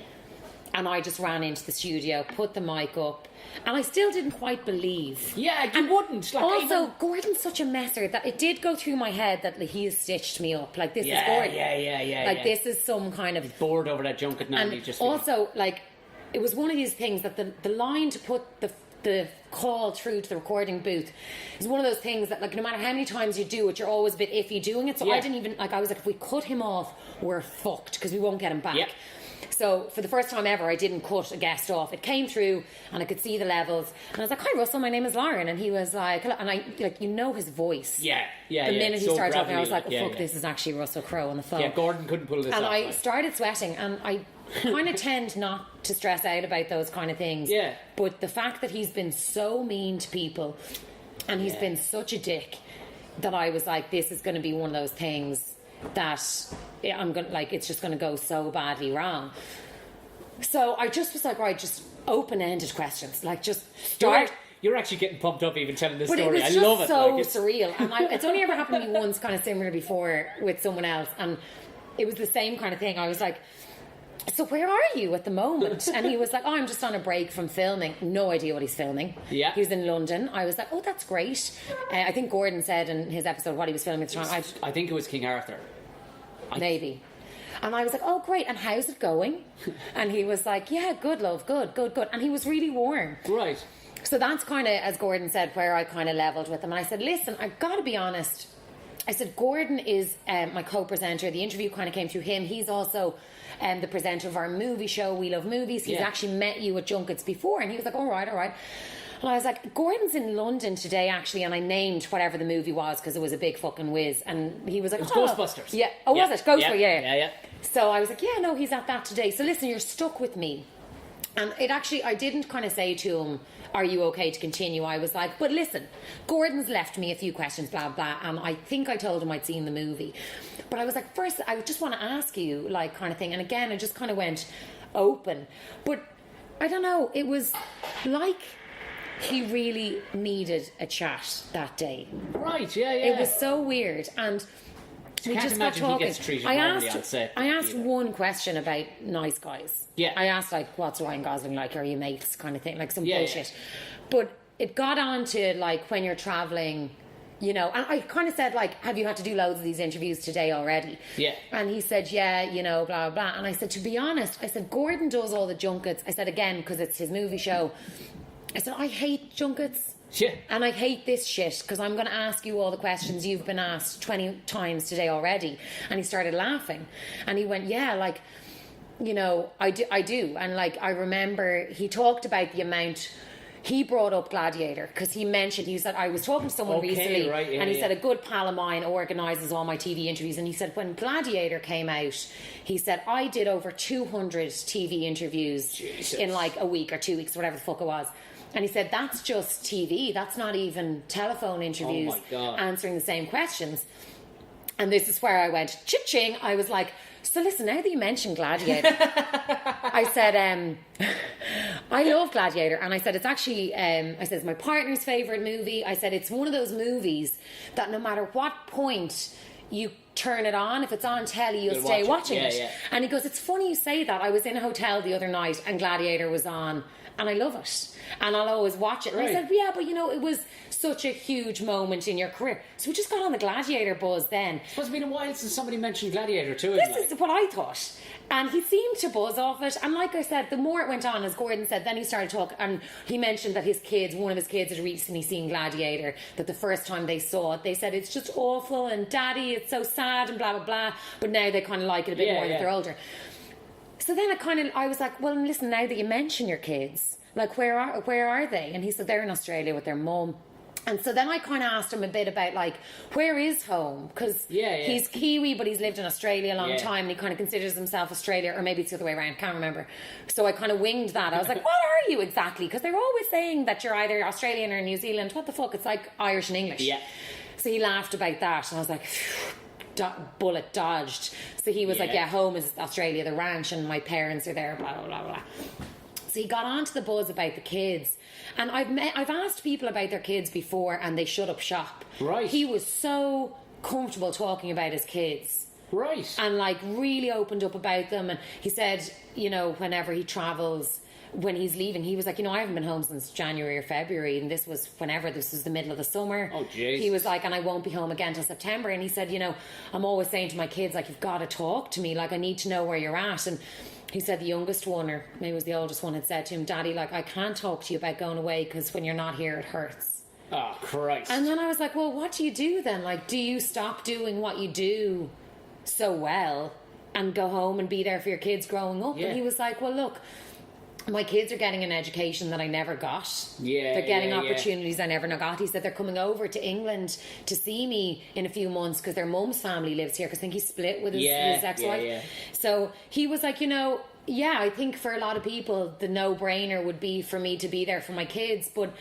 And I just ran into the studio, put the mic up, and I still didn't quite believe. Yeah, you wouldn't. Like, also, Gordon's such a messer that it did go through my head that like, he has stitched me up. Like, this is Gordon. Like, this is some kind of... He's bored over that junket now. And just also, like, it was one of these things that the line to put the call through to the recording booth is one of those things that, like, no matter how many times you do it, you're always a bit iffy doing it. So I didn't even... Like, I was like, if we cut him off, we're fucked, because we won't get him back. So for the first time ever, I didn't cut a guest off. It came through and I could see the levels. And I was like, hi, Russell, my name is Lauren. And he was like, hello. And I, like, you know his voice. The minute he started talking, I was like, oh, fuck, this is actually Russell Crowe on the phone. Yeah, Gordon couldn't pull this off. And I started sweating. And I kind of tend not to stress out about those kind of things. Yeah. But the fact that he's been so mean to people and he's been such a dick that I was like, this is going to be one of those things that I'm going to, like, it's just going to go so badly wrong. So I just was like, right, just open-ended questions, like just start. You're actually getting pumped up even telling this story. I love it. But it was just so surreal. And it's only ever happened to me once kind of similar before with someone else. And it was the same kind of thing. I was like, so where are you at the moment? And he was like, oh, I'm just on a break from filming. No idea what he's filming. Yeah. He was in London. I was like, oh, that's great. I think Gordon said in his episode what he was filming at the time. I think it was King Arthur. Maybe. And I was like, oh, great. And how's it going? And he was like, yeah, good, love. Good. And he was really warm. Right. So that's kind of, as Gordon said, where I kind of leveled with him. And I said, listen, I've got to be honest. I said, Gordon is my co-presenter. The interview kind of came through him. He's also the presenter of our movie show, We Love Movies. He's actually met you at junkets before. And he was like, all right. And I was like, Gordon's in London today, actually. And I named whatever the movie was because it was a big fucking whiz. And he was like, it was Ghostbusters. Yeah. Oh, was it? Ghostbusters, yeah. So I was like, yeah, no, he's at that today. So listen, you're stuck with me. And it actually, I didn't kind of say to him, are you okay to continue? I was like, but listen, Gordon's left me a few questions, blah, blah. And I think I told him I'd seen the movie. But I was like, first, I just want to ask you, like, kind of thing. And again, I just kind of went open. But I don't know, it was like he really needed a chat that day. Right, yeah. It was so weird. And we just got talking. I asked one question about nice guys. Yeah. I asked, like, what's Ryan Gosling like? Are you mates? Kind of thing. Like some bullshit. But it got on to, like, when you're travelling, you know. And I kind of said, like, have you had to do loads of these interviews today already? Yeah. And he said, yeah, you know, blah, blah, blah. And I said, to be honest, I said, Gordon does all the junkets. I said, again, because it's his movie show. I said, I hate junkets. Yeah. And I hate this shit because I'm going to ask you all the questions you've been asked 20 times today already. And he started laughing. And he went, yeah, like, you know, I do. And, like, I remember he talked about the amount. He brought up Gladiator because he mentioned, he said, I was talking to someone recently and he said, a good pal of mine organises all my TV interviews. And he said, when Gladiator came out, he said, I did over 200 TV interviews in like a week or 2 weeks, whatever the fuck it was. And he said, that's just TV. That's not even telephone interviews answering the same questions. And this is where I went, ching. I was like, so listen, now that you mentioned Gladiator, I said, I love Gladiator. And I said, it's actually, I said, it's my partner's favourite movie. I said, it's one of those movies that no matter what point you turn it on, if it's on telly, you'll stay watching it. Yeah. And he goes, it's funny you say that. I was in a hotel the other night and Gladiator was on. And I love it. And I'll always watch it. And I said, yeah, but you know, it was such a huge moment in your career. So we just got on the Gladiator buzz then. It's supposed to be a while since somebody mentioned Gladiator too. This is what I thought. And he seemed to buzz off it. And like I said, the more it went on, as Gordon said, then he started talking. And he mentioned that his kids, one of his kids had recently seen Gladiator, that the first time they saw it, they said, it's just awful. And Daddy, it's so sad and blah, blah, blah. But now they kind of like it a bit more that they're older. So then I was like, well, listen, now that you mention your kids, like, where are they? And he said, they're in Australia with their mum. And so then I kind of asked him a bit about, like, where is home? Because he's Kiwi, but he's lived in Australia a long time, and he kind of considers himself Australia, or maybe it's the other way around, can't remember. So I kind of winged that. I was like, what are you exactly? Because they're always saying that you're either Australian or New Zealand. What the fuck? It's like Irish and English. Yeah. So he laughed about that, and I was like, bullet dodged. So he was like, yeah, home is Australia, the ranch, and my parents are there, blah, blah, blah, blah. So he got onto the buzz about the kids. And I've asked people about their kids before and they shut up shop. Right. He was so comfortable talking about his kids. Right. And, like, really opened up about them. And he said, you know, whenever he travels, when he's leaving, he was like, you know, I haven't been home since January or February, and this was the middle of the summer. Oh, jeez. He was like, and I won't be home again till September. And he said, you know, I'm always saying to my kids, like, you've got to talk to me, like, I need to know where you're at. And he said the youngest one, or maybe it was the oldest one, had said to him, Daddy, like, I can't talk to you about going away because when you're not here, it hurts. Oh, Christ. And then I was like, well, what do you do then? Like, do you stop doing what you do so well and go home and be there for your kids growing up. And he was like, well, look, my kids are getting an education that I never got. They're getting opportunities I never got. He said they're coming over to England to see me in a few months because their mum's family lives here, because I think he split with his ex-wife. So he was like, I think for a lot of people the no-brainer would be for me to be there for my kids, but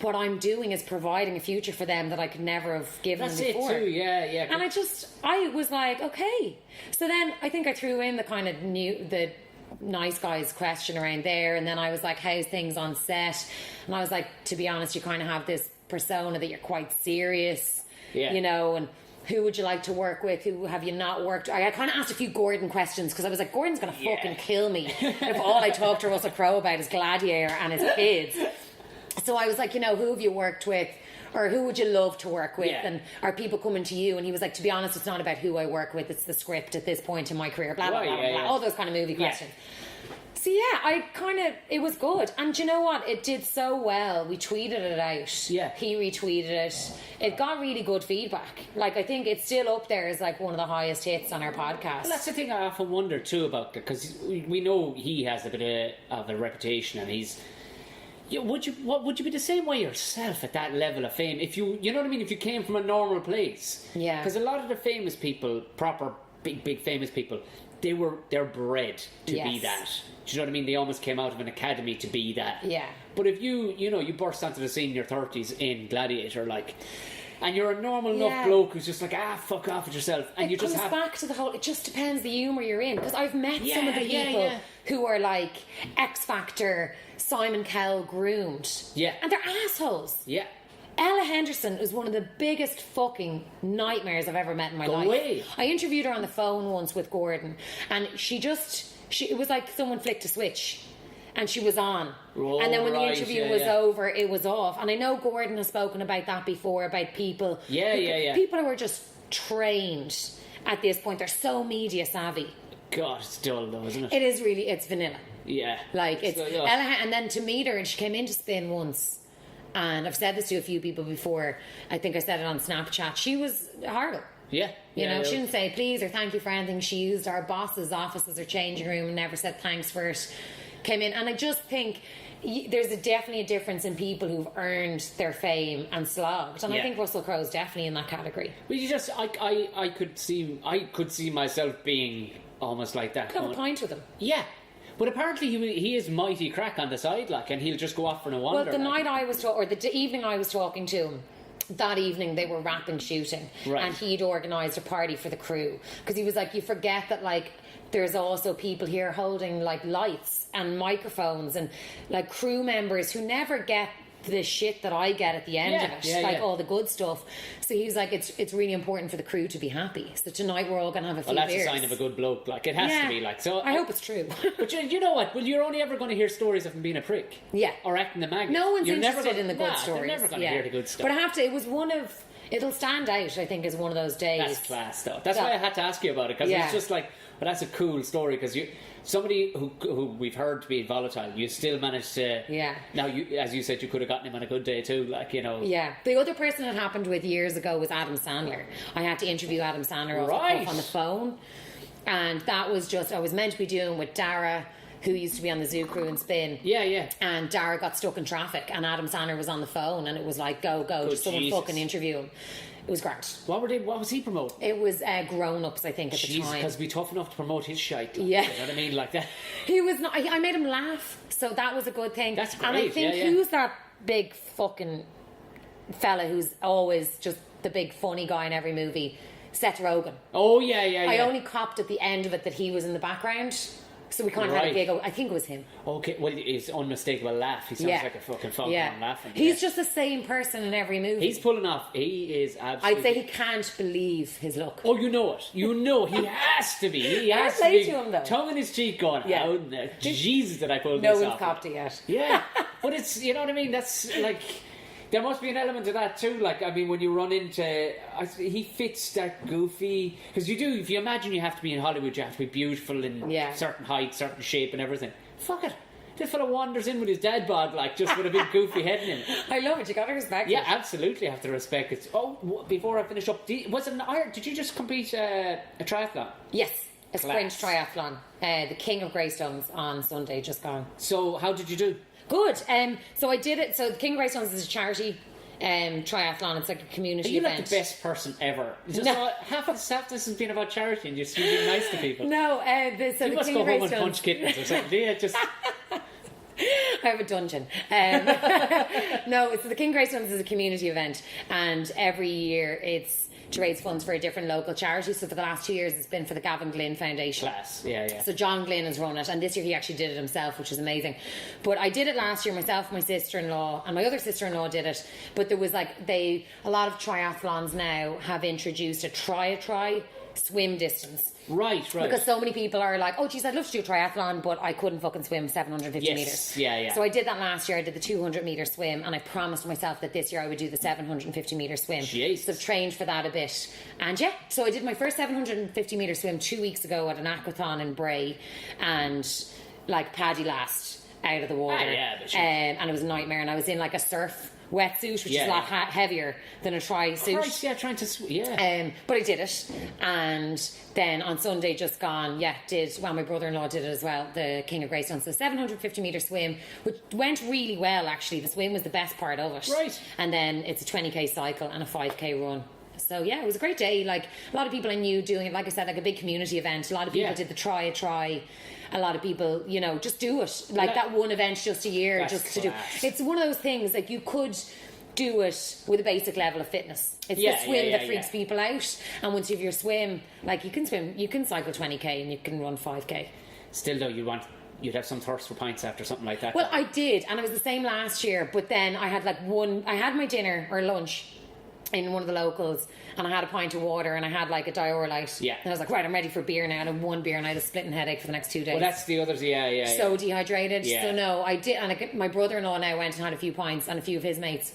what I'm doing is providing a future for them that I could never have given them before. That's it too, And I was like, okay. So then I think I threw in the kind of the nice guys question around there, and then I was like, how's things on set? And I was like, to be honest, you kind of have this persona that you're quite serious, and who would you like to work with? Who have you not worked? I kind of asked a few Gordon questions, because I was like, Gordon's going to fucking kill me if all I talk to Russell Crowe about is Gladiator and his kids. So I was like, who have you worked with? Or who would you love to work with? And are people coming to you? And he was like, to be honest, it's not about who I work with, it's the script at this point in my career, blah, blah, blah, blah. All those kind of movie questions. So it was good. And do you know what? It did so well. We tweeted it out. Yeah. He retweeted it. It got really good feedback. Like, I think it's still up there as like one of the highest hits on our podcast. Well, that's the thing I often wonder too about, because we know he has a bit of a reputation, and he's... would you be the same way yourself at that level of fame? If you know what I mean? If you came from a normal place, because a lot of the famous people, proper big famous people, they're bred to be that. Do you know what I mean? They almost came out of an academy to be that. Yeah. But if you burst onto the scene in your 30s in Gladiator, like, and you're a normal enough bloke who's just like, fuck off with yourself, and it you just comes back to the whole, it just depends the humour you're in, because I've met some of the people who are like X Factor, Simon Cowell groomed, and they're assholes. Ella Henderson is one of the biggest fucking nightmares I've ever met in my life. Away. I interviewed her on the phone once with Gordon, and it was like someone flicked a switch and she was on. And then when the interview was over, it was off. And I know Gordon has spoken about that before, about people. People who are just trained at this point. They're so media savvy. God, it's dull though, isn't it? It is really, it's vanilla. Yeah. Like, it's Ella, and then to meet her, and she came into Spin once. And I've said this to a few people before. I think I said it on Snapchat. She was horrible. You know, she didn't say please or thank you for anything. She used our boss's office as her changing room and never said thanks for it. Came in, and I just think there's definitely a difference in people who've earned their fame and slogged, and I think Russell Crowe is definitely in that category. Well, I could see myself being almost like that. Have a pint with him. Yeah. But apparently he is mighty crack on the side, like, and he'll just go off for a wander. Well, the evening I was talking to him, that evening they were wrapping shooting, and he'd organised a party for the crew, because he was like, you forget that, like, there's also people here holding like lights and microphones and like crew members who never get the shit that I get at the end of it, all the good stuff. So he was like, it's really important for the crew to be happy. So tonight we're all going to have a few beers. Well, that's a sign of a good bloke. Like, it has to be like. So I hope it's true. But you know what? Well, you're only ever going to hear stories of him being a prick. Or acting the maggot. No one's interested in the good stories. You're never going to hear the good stuff. But it was one of... It'll stand out, I think, as one of those days. That's class, though. That's why I had to ask you about it, because it's just like, well, that's a cool story, because somebody who we've heard to be volatile, you still managed to... Now, as you said, you could have gotten him on a good day too, like, you know... Yeah. The other person it happened with years ago was Adam Sandler. I had to interview Adam Sandler off on the phone, and that was just... I was meant to be doing with Dara, who used to be on the Zoo Crew and Spin. And Dara got stuck in traffic, and Adam Sandler was on the phone, and it was like, go, just someone fucking interview him. It was great. What was he promoting? It was Grown Ups, I think, at the time. Because be tough enough to promote his shite. Like, you know what I mean? Like that. He was not... I made him laugh, so that was a good thing. That's great. And I think who's that big fucking fella who's always just the big funny guy in every movie? Seth Rogen. Oh, yeah. I only copped at the end of it that he was in the background. So we kind of had a giggle. I think it was him. Okay, well, his unmistakable laugh. He sounds like a fucking phone laughing. He's just the same person in every movie. He's pulling off. He is absolutely... I'd say he can't believe his look. Oh, you know it. You know he has to be. He has to be. To him, though. Tongue in his cheek going, how Jesus did I pull this off? No one's copped it yet. Yeah. But it's, you know what I mean? That's like... There must be an element of that too. Like, I mean, when you run into... he fits that goofy... Because you do, if you imagine you have to be in Hollywood, you have to be beautiful in certain height, certain shape and everything. Fuck it. This fella wanders in with his dad bod, like, just with a big goofy head in him. I love it. You got to respect it. Yeah, absolutely have to respect it. Oh, before I finish up, did you just complete a triathlon? Yes. A sprint triathlon. The King of Greystones on Sunday, just gone. So how did you do? Good. So I did it. So the King of Greystones is a charity triathlon. It's like a community event. You're like the best person ever. Half this has been about charity and you're being nice to people. No, so you the must King go of home Greystones... and punch kittens or something. Do you? Just... I have a dungeon. No, it's the King of Greystones is a community event, and every year it's to raise funds for a different local charity. So for the last 2 years it's been for the Gavin Glynn Foundation. Class, yeah. So John Glynn has run it, and this year he actually did it himself, which is amazing. But I did it last year myself, my sister-in-law, and my other sister-in-law did it. But there was like a lot of triathlons now have introduced a try swim distance. Right. Because so many people are like, oh geez, I'd love to do a triathlon, but I couldn't fucking swim 750 metres. Yeah. So I did that last year. I did the 200 metre swim, and I promised myself that this year I would do the 750 metre swim. Jeez. So I've trained for that a bit. And yeah, so I did my first 750 metre swim 2 weeks ago at an aquathon in Bray, and like paddy last out of the water. And it was a nightmare, and I was in like a surf wetsuit, which is a lot heavier than a tri suit. Christ, trying to but I did it, and then on Sunday just gone, my brother-in-law did it as well, the King of Greystones, so 750 metre swim, which went really well actually. The swim was the best part of it. Right. And then it's a 20k cycle and a 5k run. So yeah, it was a great day. Like a lot of people I knew doing it, like I said, like a big community event. A lot of people did the try. A lot of people, just do it. Like that one event just a year, just to do. It's one of those things, like you could do it with a basic level of fitness. It's the swim that freaks people out. And once you have your swim, like you can swim, you can cycle 20k and you can run 5k. Still though, you'd have some thirst for pints after something like that. Well, I did, and it was the same last year. But then I had I had my dinner or lunch in one of the locals, and I had a pint of water, and I had like a Diorite. Yeah. And I was like, right, I'm ready for beer now. And I had one beer, and I had a splitting headache for the next 2 days. Well, that's the others, So dehydrated. Yeah. So no, I did, and my brother-in-law now went and had a few pints, and a few of his mates.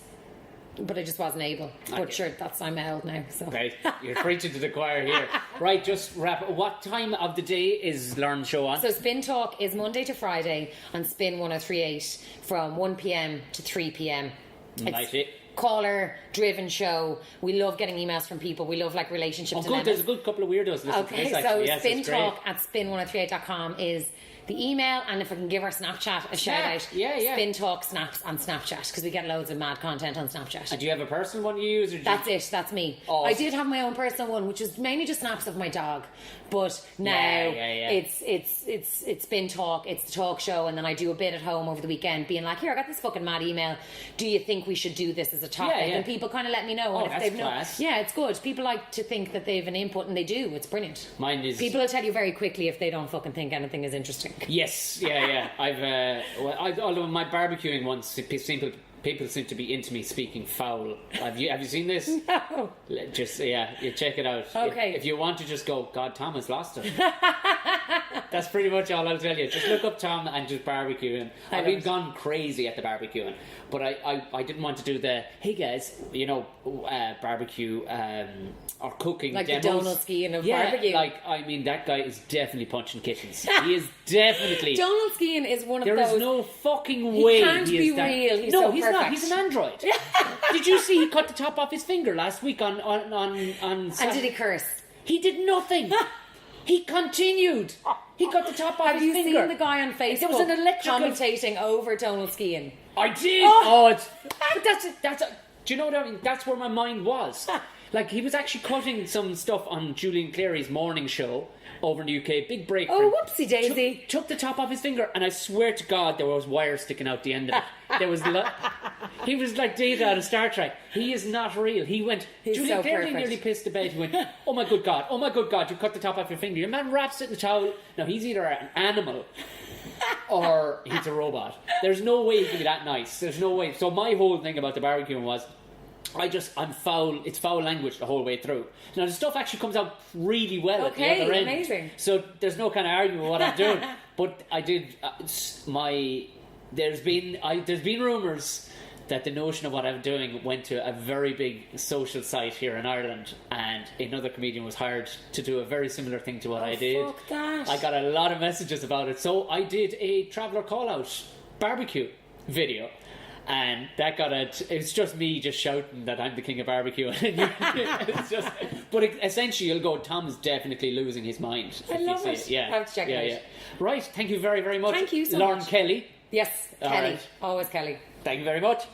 But I just wasn't able. But sure, I'm out now. So. Right, you're preaching to the choir here. Right, just wrap. What time of the day is Lauren's show on? So Spin Talk is Monday to Friday on Spin 103.8 from 1 p.m. to 3 p.m. It's caller driven show. We love getting emails from people. We love like relationships. Oh, good. There's a good couple of weirdos listening to this. So Spin Talk at spin1038.com is the email, and if I can give our Snapchat a shout out, Spin Talk Snaps on Snapchat, because we get loads of mad content on Snapchat. And do you have a personal one you use? Or that's it, that's me. Awesome. I did have my own personal one, which was mainly just snaps of my dog, but now it's Spin Talk, it's the talk show, and then I do a bit at home over the weekend being like, here, I got this fucking mad email, do you think we should do this as a topic? And people kind of let me know. Oh, and if that's class. It's good. People like to think that they have an input, and they do. It's brilliant. Mine is... People will tell you very quickly if they don't fucking think anything is interesting. Yes, I've although my barbecuing once, people seem to be into me speaking foul. Have you seen this? No. Just you check it out. Okay. If you want to just go, God, Tom has lost it. That's pretty much all I'll tell you. Just look up Tom and just barbecuing. I've been gone crazy at the barbecuing, but I didn't want to do the hey guys, barbecue or cooking like demos. The Donald skiing of barbecue. That guy is definitely punching kittens. He is definitely. Donald skiing is one of those. There is no fucking way he can't be real. He's so he's perfect. not. He's an android. Did you see he cut the top off his finger last week on And did he curse? He did nothing. He continued. He cut the top off his finger. Have you seen the guy on Facebook there was an electrical... commentating over Donald skiing? I did. But that's do you know what I mean? That's where my mind was. Like, he was actually cutting some stuff on Julian Clary's morning show over in the UK. Big break. Oh, whoopsie daisy. Took the top off his finger, and I swear to God there was wire sticking out the end of it. There was he was like Data out of Star Trek. He is not real. He went... Julian Clary nearly pissed the bed. He went, oh my good God, you cut the top off your finger. Your man wraps it in a towel. Now, he's either an animal or he's a robot. There's no way he can be that nice. There's no way. So my whole thing about the barbecuing was... I'm foul. It's foul language the whole way through. Now the stuff actually comes out really well at the other end. Amazing. So there's no kind of argument with what I'm doing. But I did there's been rumours that the notion of what I'm doing went to a very big social site here in Ireland, and another comedian was hired to do a very similar thing to what I did. Fuck that. I got a lot of messages about it. So I did a traveller call out barbecue video. And that got it's just me just shouting that I'm the king of barbecue. It's just, but essentially you'll go, Tom is definitely losing his mind. I love it. Yeah. I have to check it out. Yeah. Right, thank you very, very much. Thank you so Lauren much. Kelly. Yes, All Kelly. right. Always Kelly. Thank you very much.